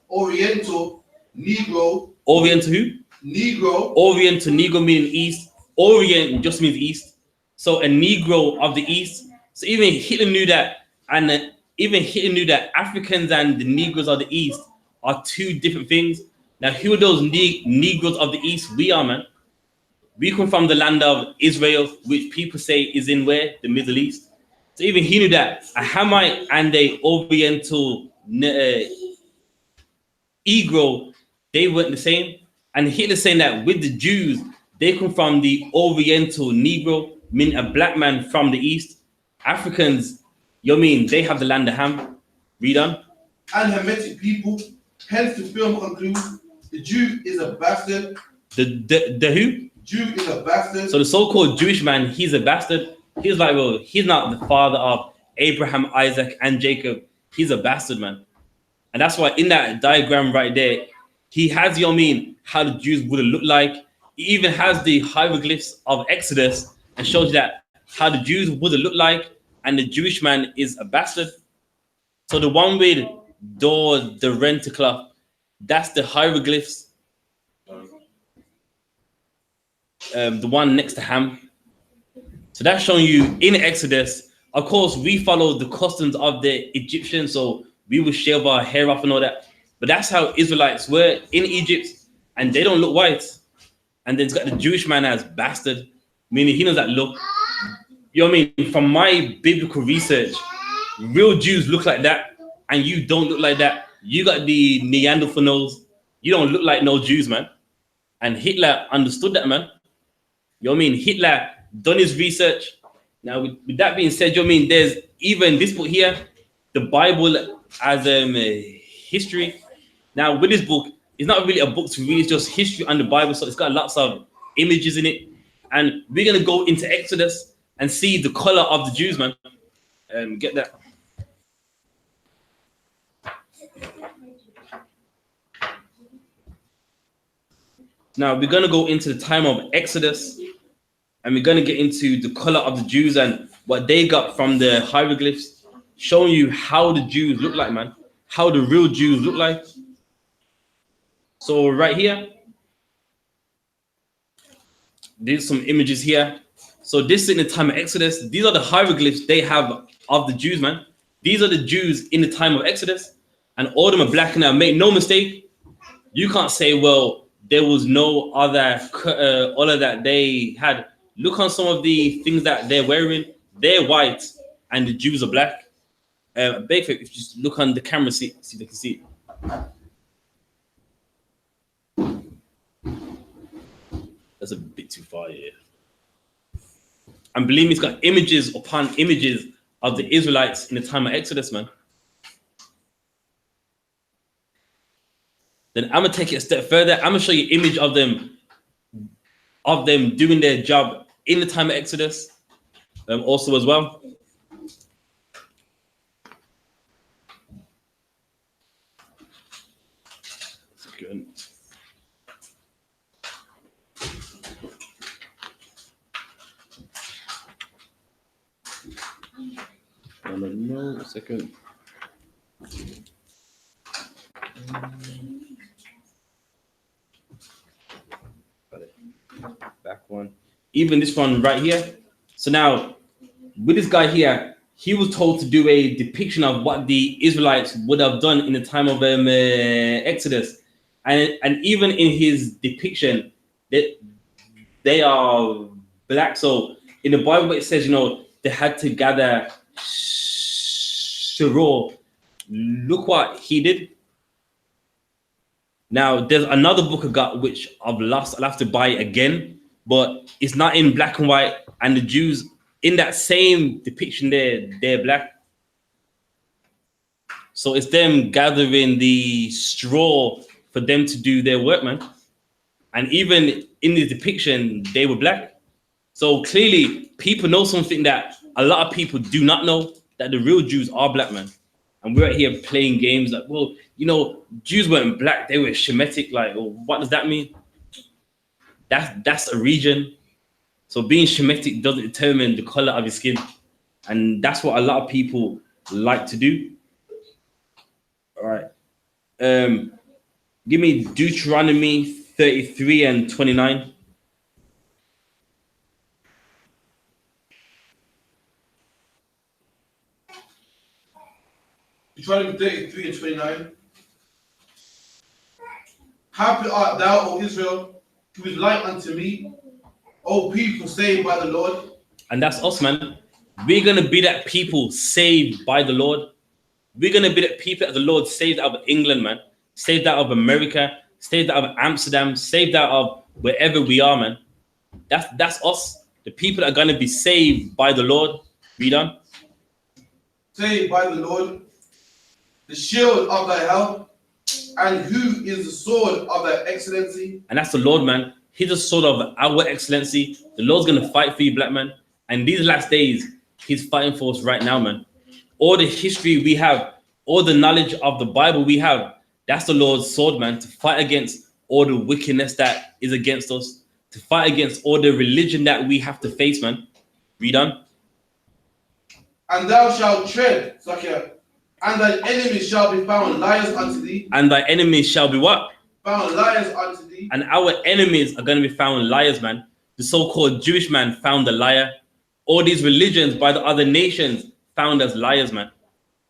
Oriental Negro. Oriental who? Negro. Oriental Negro meaning East. Orient just means East. So a Negro of the East. So even Hitler knew that, and even Hitler knew that Africans and the Negroes of the East are two different things. Now, who are those Negroes of the East? We are, man. We come from the land of Israel, which people say is in where? The Middle East. So even he knew that a Hamite and a Oriental Negro, they weren't the same. And Hitler's saying that with the Jews, they come from the Oriental Negro, meaning a black man from the East. Africans, you mean they have the land of Ham. Read on. And Hamitic people. Hence the film concludes, the Jew is a bastard. The who? Jew is a bastard. So the so-called Jewish man, he's a bastard. He's like, well, he's not the father of Abraham, Isaac, and Jacob. He's a bastard, man. And that's why in that diagram right there, he has, you know what I mean, how the Jews would have looked like. He even has the hieroglyphs of Exodus and shows you that how the Jews would have looked like, and the Jewish man is a bastard. So the one with doors, the rent cloth, that's the hieroglyphs. The one next to Ham. So that's showing you in Exodus. Of course, we follow the customs of the Egyptians, so we will shave our hair off and all that. But that's how Israelites were in Egypt, and they don't look white. And then it's got the Jewish man as bastard, meaning he knows that look. You know what I mean? From my biblical research, real Jews look like that, and you don't look like that. You got the Neanderthal nose, You don't look like no Jews, man. And Hitler understood that, man. You know what I mean? Hitler done his research. Now, with that being said, you know what I mean? There's even this book here, the Bible as history. Now, with this book, it's not really a book to read, it's just history on the Bible. So it's got lots of images in it. And we're going to go into Exodus and see the color of the Jews, man. Get that. Now, we're going to go into the time of Exodus, and we're going to get into the color of the Jews and what they got from the hieroglyphs, showing you how the Jews look like, man. How the real Jews look like. So right here, there's some images here. So this is in the time of Exodus. These are the hieroglyphs they have of the Jews, man. These are the Jews in the time of Exodus. And all of them are black. Now, make no mistake, you can't say, well, there was no other all of that they had. Look on some of the things that they're wearing. They're white and the Jews are black. If you just look on the camera, see if they can see it. That's a bit too far, yeah. And believe me, it's got images upon images of the Israelites in the time of Exodus, man. Then I'm gonna take it a step further. I'm gonna show you an image of them doing their job in the time of Exodus, also as well. Good. No, a second. Back one. Even this one right here. So now, with this guy here, he was told to do a depiction of what the Israelites would have done in the time of Exodus. And even in his depiction, they are black. So in the Bible, it says, you know, they had to gather shiro. Look what he did. Now, there's another book I got which I've lost. I'll have to buy it again, but it's not in black and white. And the Jews in that same depiction there, they're black. So it's them gathering the straw for them to do their work, man. And even in the depiction, they were black. So clearly, people know something that a lot of people do not know, that the real Jews are black, man. And we're out here playing games like, well, you know, Jews weren't black, they were Shemitic. Like, well, what does that mean? That's a region. So being Shemitic doesn't determine the color of your skin. And that's what a lot of people like to do. All right. Give me Deuteronomy 33 and 29. Deuteronomy 33 and 29. Happy art thou, O Israel, who is light unto me, O people saved by the Lord. And that's us, man. We're going to be that people saved by the Lord. We're going to be that people that the Lord saved out of England, man. Saved out of America. Saved out of Amsterdam. Saved out of wherever we are, man. That's us. The people that are going to be saved by the Lord. Read on. Saved by the Lord, the shield of thy help, and who is the sword of thy excellency. And that's the Lord, man. He's the sword of our excellency. The Lord's going to fight for you, black man. And these last days, he's fighting for us right now, man. All the history we have, all the knowledge of the Bible we have, that's the Lord's sword, man, to fight against all the wickedness that is against us, to fight against all the religion that we have to face, man. Read on. And thou shalt tread, and thy enemies shall be found liars unto thee. And thy enemies shall be what? Found liars unto thee. And our enemies are going to be found liars, man. The so-called Jewish man found a liar. All these religions by the other nations found as liars, man.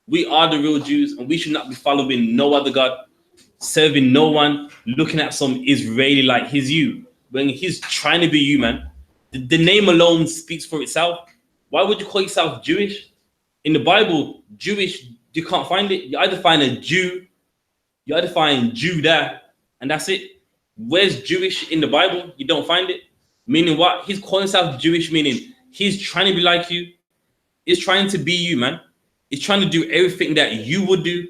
We are the real Jews, and we should not be following no other God, serving no one, looking at some Israeli like he's you, when he's trying to be you, man. The name alone speaks for itself. Why would you call yourself Jewish? In the Bible, Jewish, you can't find it. You either find a Jew, you either find Judah, and that's it. Where's Jewish in the Bible? You don't find it. Meaning what? He's calling himself Jewish, meaning he's trying to be like you. He's trying to be you, man. He's trying to do everything that you would do.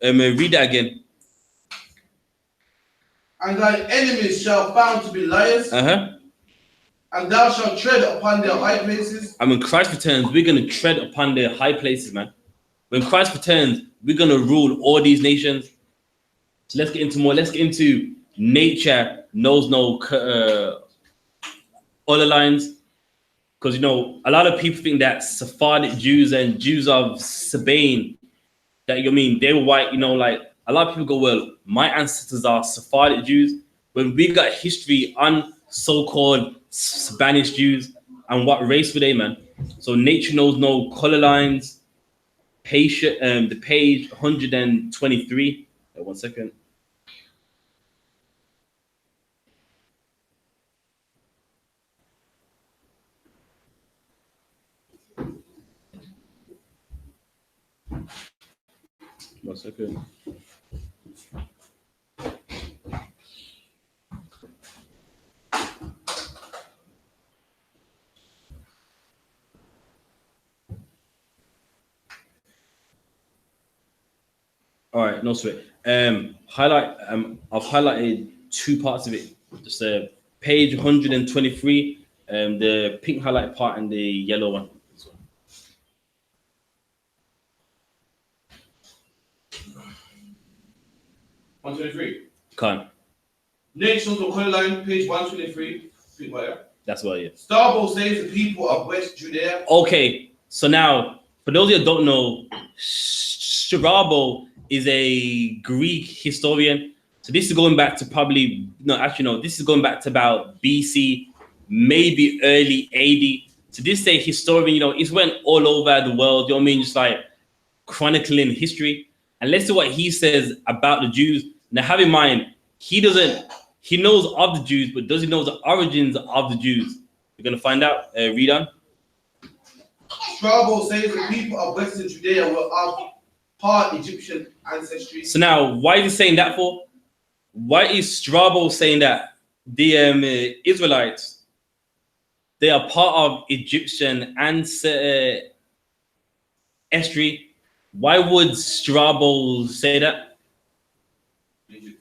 Read that again. And thy enemies shall found to be liars. And thou shalt tread upon their high places. And when Christ returns, we're going to tread upon their high places, man. When Christ returns, we're going to rule all these nations. So let's get into more. Let's get into nature knows no other lines. Because, you know, a lot of people think that Sephardic Jews and Jews of Spain, that, you mean, they were white, you know, like, a lot of people go, well, my ancestors are Sephardic Jews. When we got history on so-called Spanish Jews, and what race were they, man? So nature knows no color lines. The page 123. One second. One second. All right, no sweat. I've highlighted two parts of it. Just page 123, the pink highlight part and the yellow one. 123. Can. Nations of color line, page 123. That's what, yeah. Strabo says the people of West Judea. Okay, so now, for those of you that don't know, Strabo is a Greek historian. So this is going back to this is going back to about BC, maybe early AD. So this is a historian, you know, he's went all over the world, you know what I mean? Just like chronicling history. And let's see what he says about the Jews. Now have in mind, he knows of the Jews, but does he know the origins of the Jews? We're going to find out. Read on. Strabo says the people of Western Judea were of part Egyptian ancestry. So now, why is he saying that for? Why is Strabo saying that the Israelites, they are part of Egyptian ancestry? Why would Strabo say that? Egypt.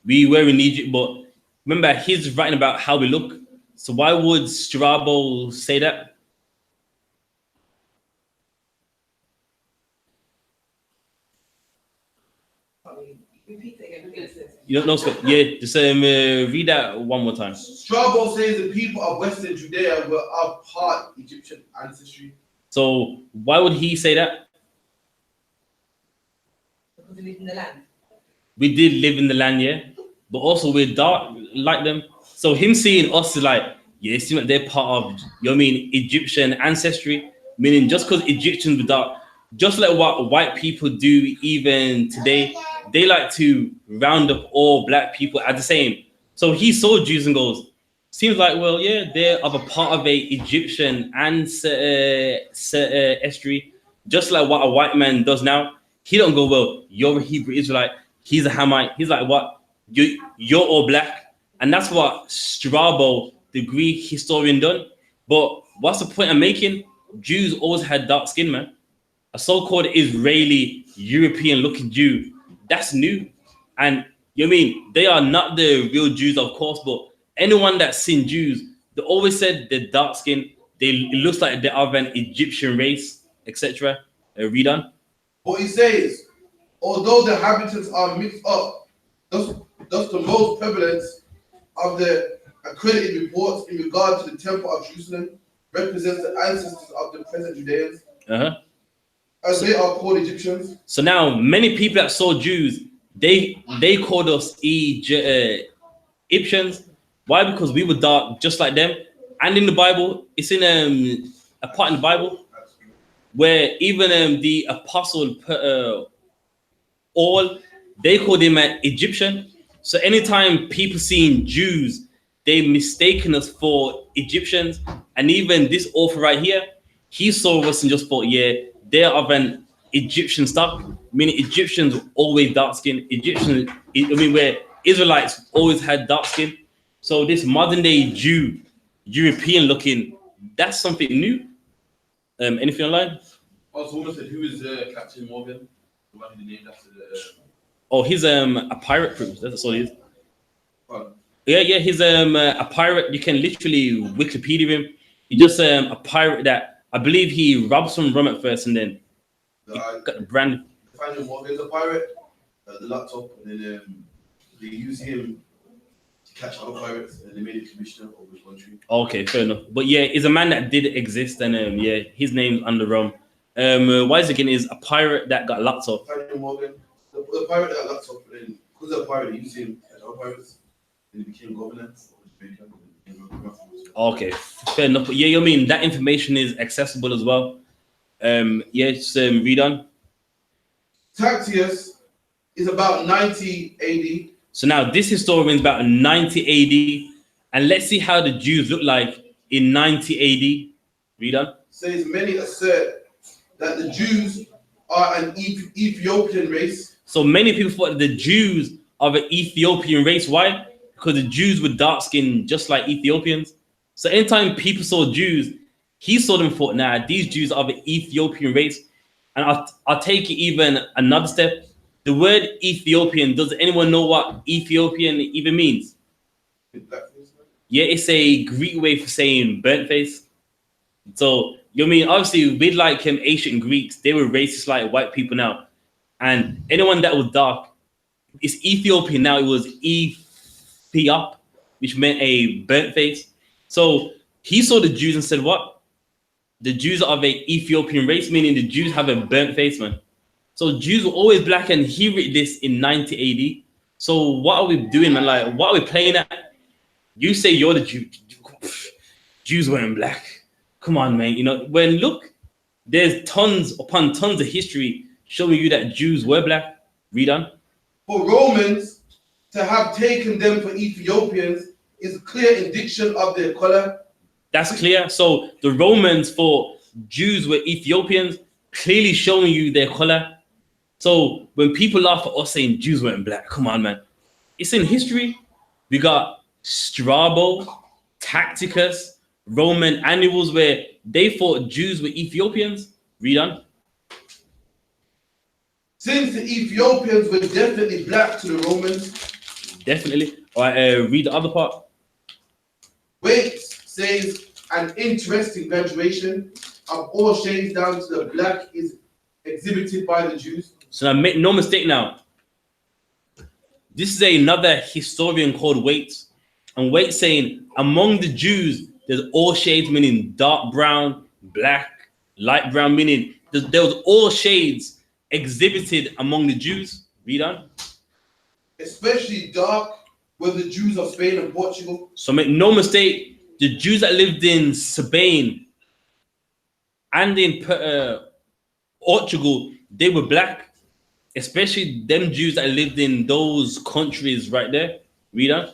We were in Egypt, but remember, he's writing about how we look. So why would Strabo say that? Repeat it again. You don't know, so yeah, just read that one more time. Strabo says the people of Western Judea were of part Egyptian ancestry. So why would he say that? Because we live in the land. We did live in the land, yeah, but also we're dark like them. So him seeing us is like, yeah, it seems like they're part of, you know what I mean, Egyptian ancestry, meaning just because Egyptians were dark, just like what white people do even today, they like to round up all black people as the same. So he saw Jews and goes, seems like, well, yeah, they're of a part of a Egyptian ancestry, just like what a white man does now. He don't go, well, you're a Hebrew Israelite, he's a Hamite. He's like, what? You're all black. And that's what Strabo, the Greek historian, done. But what's the point I'm making? Jews always had dark skin, man. A so-called Israeli, European-looking Jew, that's new. And you know what I mean? They are not the real Jews, of course, but anyone that's seen Jews, they always said they're dark skin. It looks like they're of an Egyptian race, etc. Read on. But he says, although the inhabitants are mixed up, thus the most prevalence of the accredited reports in regard to the temple of Jerusalem represents the ancestors of the present Judeans, as they are called Egyptians. So now many people that saw Jews, they called us Egyptians. Why? Because we were dark just like them. And in the Bible, it's in a part in the Bible where even the apostle Paul, they called him an Egyptian. So anytime people seeing Jews, they mistaken us for Egyptians. And even this author right here, he saw us and just thought, yeah, they're of an Egyptian stock, meaning Egyptians always dark skinned. Where Israelites always had dark skin. So this modern day Jew, European looking, that's something new. Anything online? Oh, someone said, who is Captain Morgan? The one who named after the. Oh, he's a pirate crew. That's all he is. Oh. Yeah, he's a pirate. You can literally Wikipedia him. He's just a pirate that I believe he robbed some rum at first and then got the brand. Captain Morgan's a pirate. The laptop, and then they use him to catch other pirates, and they made him commissioner of the country. Okay, fair enough. But yeah, he's a man that did exist, and yeah, his name's on the rum. Wise again is a pirate that got locked up. Captain Morgan, the pirate that got locked up, and then because they're a pirate, they used him to catch other pirates, and he became governor of Jamaica. Okay, fair enough. But yeah, I mean that information is accessible as well. Yeah, just read on. TITHES is about 90 AD. So now this historian is about 90 AD, and let's see how the Jews look like in 90 AD. Read on. Says many assert that the Jews are an Ethiopian race. So many people thought that the Jews are an Ethiopian race. Why? Because the Jews were dark skinned just like Ethiopians. So anytime people saw Jews, he saw them thought, nah, these Jews are the Ethiopian race. And I'll take it even another step. The word Ethiopian, does anyone know what Ethiopian even means? Yeah, it's a Greek way for saying burnt face. So, you mean, obviously, with like ancient Greeks, they were racist like white people now. And anyone that was dark, it's Ethiopian now. It was I.S.U.P.K, which meant a burnt face. So he saw the Jews and said, what? The Jews are the Ethiopian race, meaning the Jews have a burnt face, man. So Jews were always black, and he read this in 90 AD. So what are we doing, man? Like, what are we playing at? You say you're the Jew. Jews weren't black. Come on, man. You know, when look, there's tons upon tons of history showing you that Jews were black. Read on. For Romans to have taken them for Ethiopians is a clear indication of their color. That's clear. So the Romans for Jews were Ethiopians, clearly showing you their color. So when people laugh at us saying Jews weren't black, come on, man. It's in history. We got Strabo, Tacitus, Roman annuals where they thought Jews were Ethiopians. Read on. Since the Ethiopians were definitely black to the Romans. Definitely. All right, read the other part. Wait says an interesting graduation of all shades down to the black is exhibited by the Jews. So now make no mistake now. This is another historian called Waite. And Waite saying among the Jews, there's all shades, meaning dark brown, black, light brown, meaning there was all shades exhibited among the Jews. Read on. Especially dark were the Jews of Spain and Portugal. So make no mistake, the Jews that lived in Spain and in Portugal, they were black. Especially them Jews that lived in those countries right there. Read on.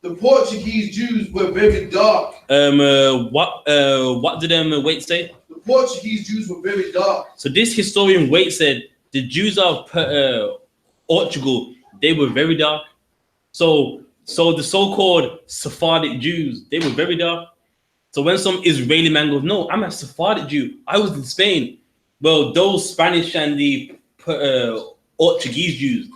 The Portuguese Jews were very dark. What did Waite say? The Portuguese Jews were very dark. So this historian Waite said the Jews of Portugal, they were very dark. So the so-called Sephardic Jews, they were very dark. So when some Israeli man goes, no, I'm a Sephardic Jew, I was in Spain. Well, those Spanish and the Portuguese Jews,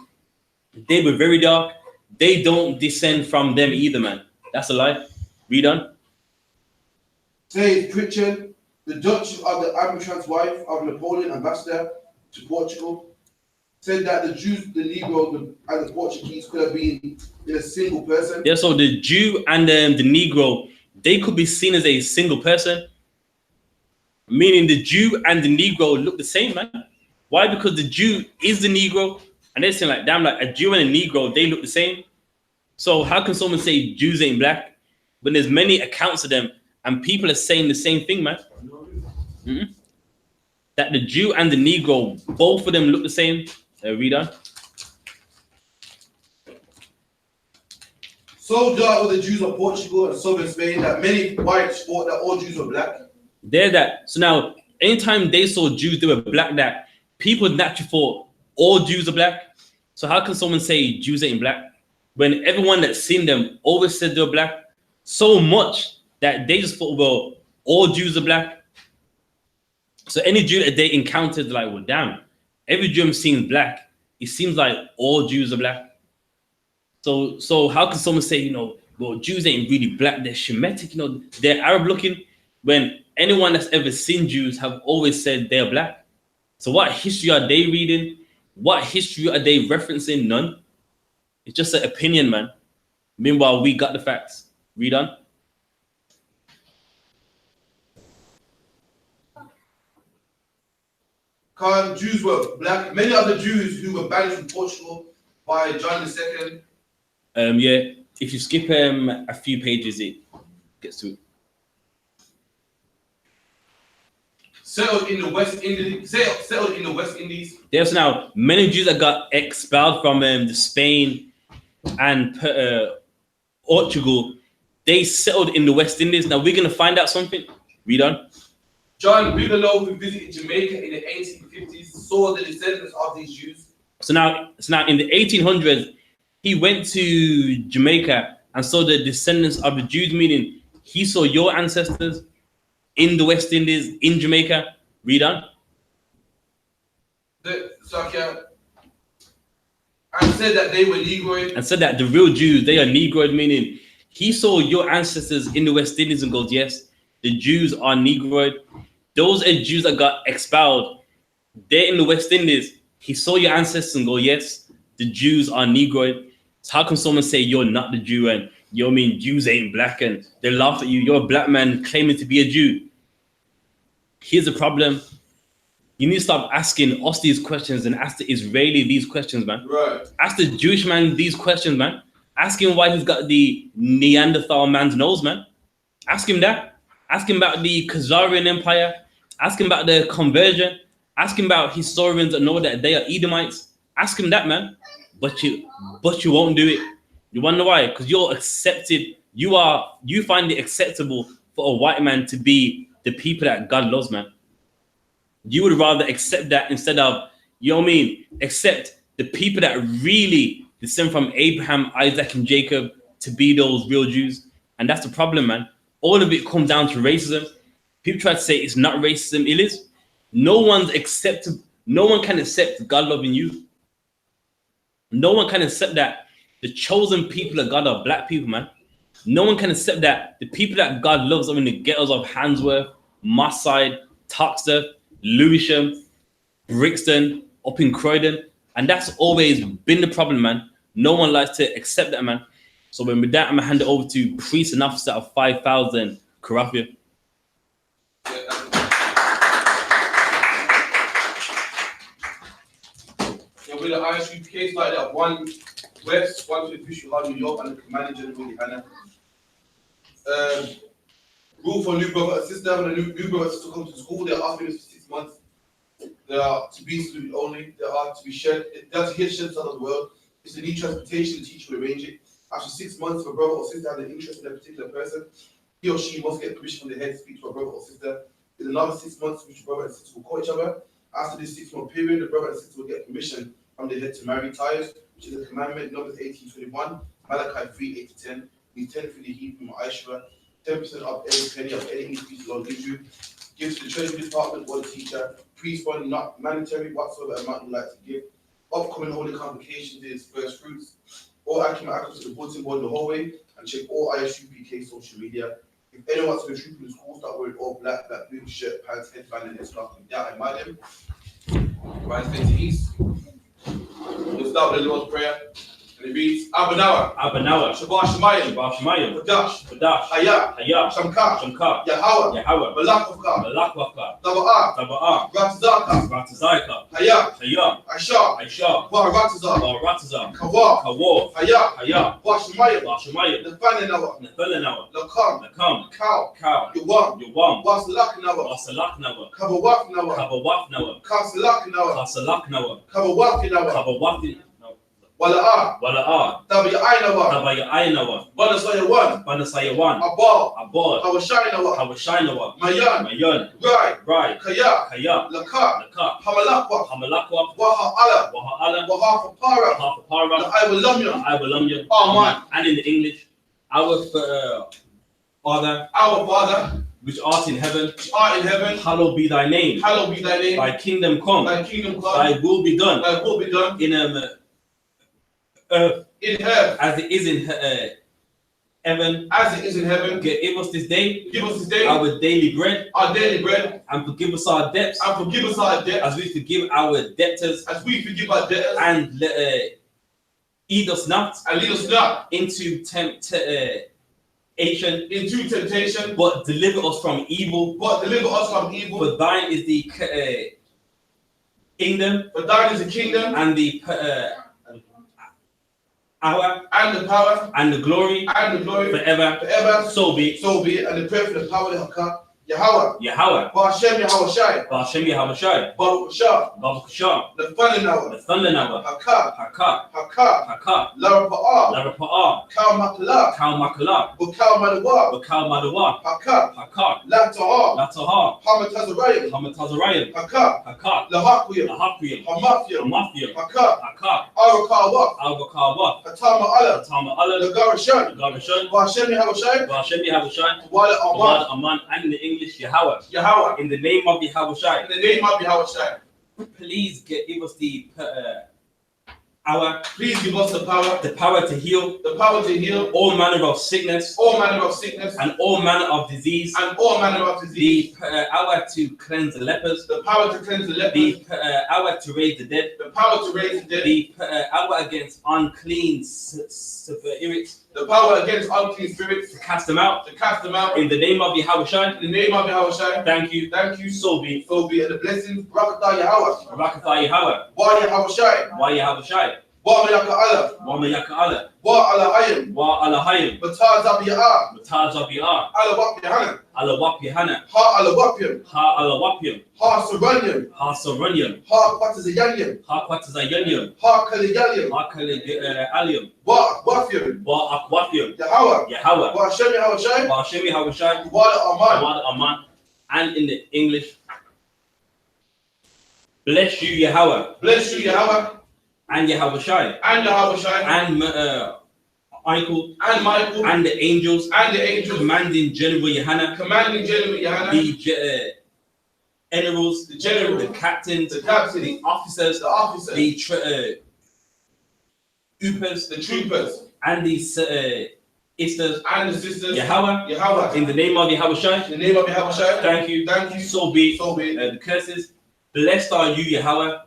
they were very dark. They don't descend from them either, man. That's a lie. Read on. Says Pritchard, the Duchess of the Arbitrant's wife of Napoleon, ambassador to Portugal, said that the Jews, the Negroes, and the Portuguese could have been in a single person. Yeah, so the Jew and the Negro, they could be seen as a single person. Meaning the Jew and the Negro look the same, man. Why? Because the Jew is the Negro, and they're saying like, damn, like a Jew and a Negro, they look the same. So how can someone say Jews ain't black? But there's many accounts of them, and people are saying the same thing, man. Mm-hmm. That the Jew and the Negro, both of them look the same. Read on. So dark were the Jews of Portugal and southern Spain that many whites thought that all Jews were black. They're that. So now, anytime they saw Jews, they were black, that people naturally thought all Jews are black. So how can someone say Jews ain't black when everyone that's seen them always said they're black? So much that they just thought, well, all Jews are black. So any Jew that they encountered, like, well, damn, every Jew I'm seeing black. It seems like all Jews are black. So how can someone say, well, Jews ain't really black, they're Shemitic, they're Arab looking, when anyone that's ever seen Jews have always said they're black? So what history are they reading? What history are they referencing? None. It's just an opinion, man. Meanwhile, we got the facts. Read on. Jews were black. Many of the Jews who were banished from Portugal by John II. Yeah. If you skip a few pages, it gets to it. Settled in the West Indies. There's now many Jews that got expelled from Spain and Portugal. They settled in the West Indies. Now we're gonna find out something. Read on. John Bigelow, who visited Jamaica in the 1850s, saw the descendants of these Jews. So now in the 1800s, he went to Jamaica and saw the descendants of the Jews, meaning he saw your ancestors in the West Indies, in Jamaica. Read on. And said that they were Negroid. And said that the real Jews, they are Negroid, meaning he saw your ancestors in the West Indies and goes, yes, the Jews are Negroid. Those are Jews that got expelled. They're in the West Indies. He saw your ancestors and go, yes, the Jews are Negroid. So how can someone say you're not the Jew and Jews ain't black and they laugh at you? You're a black man claiming to be a Jew. Here's the problem. You need to stop asking us these questions and ask the Israeli these questions, man. Right. Ask the Jewish man these questions, man. Ask him why he's got the Neanderthal man's nose, man. Ask him that. Ask him about the Khazarian Empire. Ask him about the conversion. Ask him about historians that know that they are Edomites. Ask him that, man. But you won't do it. You wonder why? Because you're accepted. You find it acceptable for a white man to be the people that God loves, man. You would rather accept that instead of, accept the people that really descend from Abraham, Isaac, and Jacob to be those real Jews. And that's the problem, man. All of it comes down to racism. People try to say it's not racism. It is. No one can accept God loving you. No one can accept that the chosen people of God are black people, man. No one can accept that the people that God loves are in the ghettos of Handsworth, Mosside, Toxteth, Lewisham, Brixton, up in Croydon. And that's always been the problem, man. No one likes to accept that, man. So with that, I'm going to hand it over to priest and officer of 5,000, Karafia. With the I.S.U.P.K started at 1 West, 1 to the Bishop of New York, and the Commander General GEN.YAHANNA. Rule for new brother and sister. When a new brother and sister come to school, they are asking us for 6 months. They are to be saluted only. They are to be shared. They are to hear shed out of the world. It's a need transportation. The teacher will arrange it. After 6 months, if a brother or sister has an interest in a particular person, he or she must get permission from the head to speak to a brother or sister. In another 6 months, which brother and sister will call each other. After this 6-month period, the brother and sister will get permission from the head to marry. Tithes, which is a commandment, Numbers 18:21, Malachi 3:8-10. We 10 for the Hebrew Ma'ashra, 10% of every penny of any increase the Lord gives you. Give to the treasury department or the teacher. Priest money not mandatory whatsoever amount you like to give. Upcoming holy convocations is first fruits. All access to the bulletin board in the hallway and check all I.S.U.P.K social media. If anyone wants to be trooping in school, start wearing all black, blue shirt, pants, headband, and headscarf. Down in Madam. Right, face east. We'll start with the Lord's Prayer. And it reads, Abanawa, Shabbat Shemayim, Padash, Hayah, Shamkar, Yahweh, Balak Taba'ah, Ratazaka, Hayah, Aisha, Baratazah, Kawar, Hayah, Bashemayim, Nathanawa, Lakam, Cow, Yuwam, Wasalaknawa, Kabawafnawa, Kasalaknawa, Kabawafinawa, Wala'a. Wala'a. Tabi'ainawa. Banasayawan. Banasayawan. Abal. Hawashainawa. Hawashainawa. Mayan. Mayan. Rai. Kaya. Kaya. Laka. Laka. Hamalakwa. Hamalakwa. Waha'ala. Waha'ala. Wahafapara. Hafapara. Aiwalamya. Amen. And in the English, our Father, which art in heaven, hallowed be thy name. Hallowed be thy name. Thy kingdom come. Thy will be done. Thy will be done. In earth. In earth. As it is in heaven. As it is in heaven. Give us this day. Give us this day. Our daily bread. Our daily bread. And forgive us our debts. And forgive us our debts. As we forgive our debtors. As we forgive our debtors. And lead us not. And lead us not. Into temptation. But deliver us from evil. For thine is the kingdom. And the power. And the glory. Forever. So be it. And the prayer for the power of the Yahweh. Ba'ashem Yahawashi. Baruch Shah. The thunder now. Haka. Larapa'ah. Kal Makala. Bukal Madawa. Haka. Lata'ah. Hamatazarayim. Haka. Lahakwiyam. Hamafiyam. Haka. Arakawa. Hatama Allah. Lagarashan. Ba'ashem Yahawashi. Wala Aman. And in the English, Yahweh. In the name of Yahawashi. Please give us the power. Please give us the power. The power to heal. All manner of sickness. And all manner of disease. The power to cleanse the lepers. The power to raise the dead. The power against unclean spirits. The power against unclean spirits. To cast them out. In the name of Yahawashi. Thank you. So be it. And the blessings. Barakatah Yahweh. Wa Yahawashi. Wa Mayaka Allah. Wa Alahayim. Batazabi'ah. Ala-Wap-Yahanna. Ha Ha-Ala-Wapyam. Ha-Saranyam. Ha-Kwatazayanyam. Ha-Kaliyanyam. Wa-Akwafyam. Yahweh. Wa-Hashem Yahawashi. Wa-Aman. And in the English, bless you, Yahweh. And Yahawashi. And Michael. And the angels. Commanding General Yahanna. The generals. The captains. The officers. The troopers. And the sisters. Yahweh. In the name of Yahawashi. Thank you. So be it. The curses. Blessed are you, Yahweh.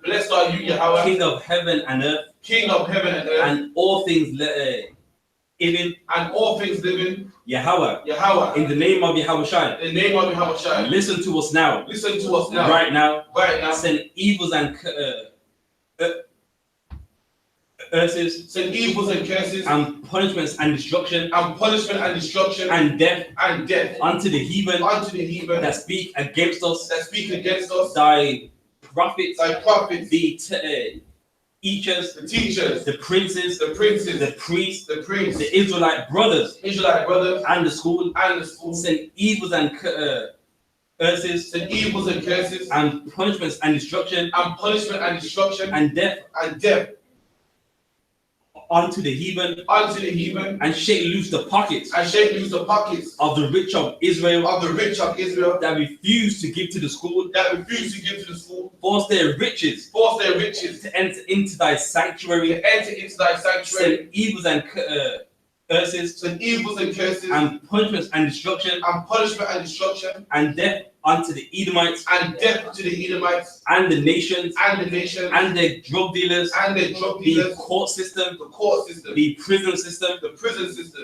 King of heaven and earth. And all things living. Yahweh. In the name of Yahawashi. Listen to us now. Right now. Send evils and curses. And punishments and destruction. And death. Unto the heathen. That speak against us. Thy prophets. The teachers. The princes. The priests. The Israelite brothers. And the school. Send evils and curses. And punishments and destruction. And death. Unto the heathen. And shake loose the pockets. Of the rich of Israel. That refuse to give to the school. Force their riches. To enter into thy sanctuary. Send evils and curses. And punishments and destruction. And death unto the Edomites. And the nations. And the drug dealers. The court system. The prison system.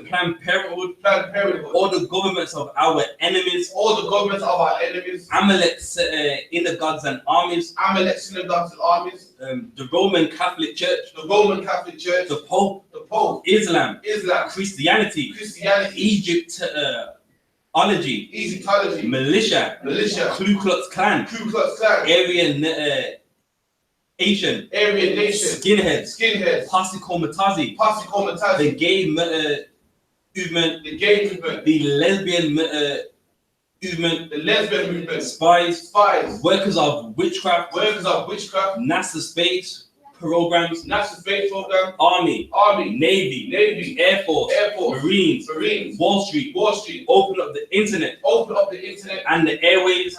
Planned Parenthood. All the governments of our enemies. Amalek synagogues and armies. The Roman Catholic Church. The Pope. Islam. Christianity. Egypt. Militia. Ku Klux Klan. Aryan Asian nation, skinheads, Pasikomatazzi, the gay movement, the lesbian movement, spies, workers of witchcraft, NASA space programs, Army, Navy, Air Force, Marines, Wall Street, open up the internet, and the airwaves,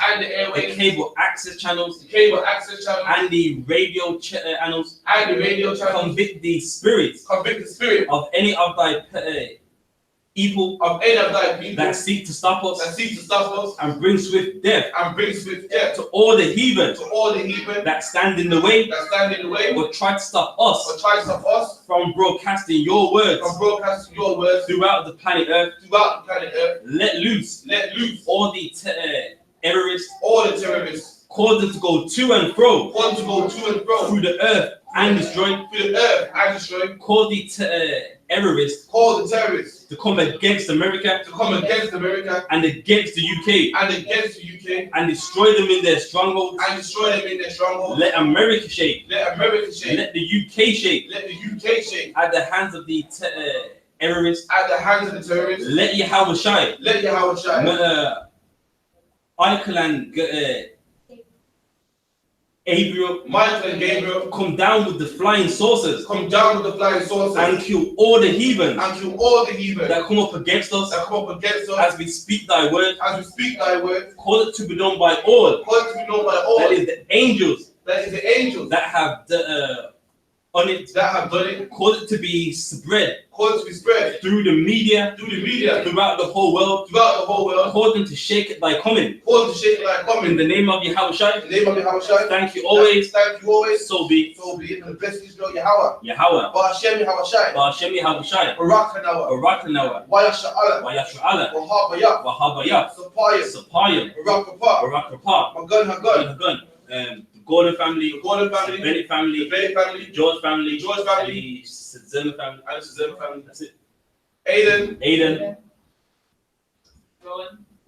the cable access channels, and the radio channels, convict the spirit of any of thy people that seek to stop us, and bring swift death to all the heathen that stand in the way, or try to stop us from broadcasting your words throughout the planet Earth. Let loose all the terrorists, cause them to go to and fro through the earth and destroy. Call the terrorists to come against America and against the UK and destroy them in their strongholds. Let America shake. Let the UK shake at the hands of the terrorists. Let Yahweh shine. Michael and Gabriel come down with the flying saucers and kill all the heathen that come up against us as we speak thy word. Call it to be done by all. That is the angels that have on it. Cause it to be spread through the media throughout the whole world. Cause them to shake it by coming. In the name of Yahweh. Thank you always. So be it. And bless Israel Yahweh. Ba'ashem Yahweh. Barakanawa. Wayashu'ala. Wahabaya. Sapaya. Barak. The Gordon family, the Bennett family, the George family, the Zimmer family, that's it. Aiden,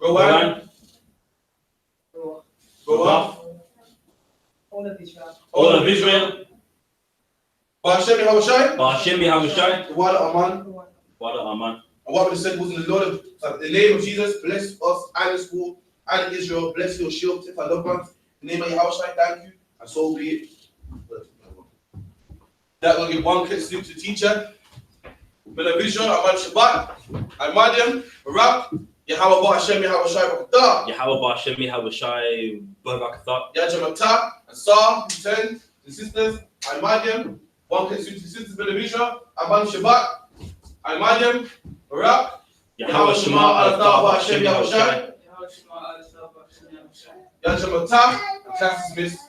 Rowan, all of Israel. Ba'ashem Yahweh. Wada Aman. And what we said was in the name of Jesus, bless us and the school and Israel, bless your shield, tip our loved ones. In the name of Yahweh, thank you, and so be it. That will give one quick salute to the teacher. Benevision, Aman Shabbat, Imadium, Barak, Yahweh Ba'ashem Yahweh Shai Barakatah. Yahweh Ba'ashem Yahweh Shai Barakatah. Yajamata, Asar, 10, the sisters, Imadium, one quick salute to the sisters, Benevision, Aman Shabbat, Imadium, Barak, Yahweh Shema Alatah Ba'ashem Yahweh Shai. Yajamata, class is missed.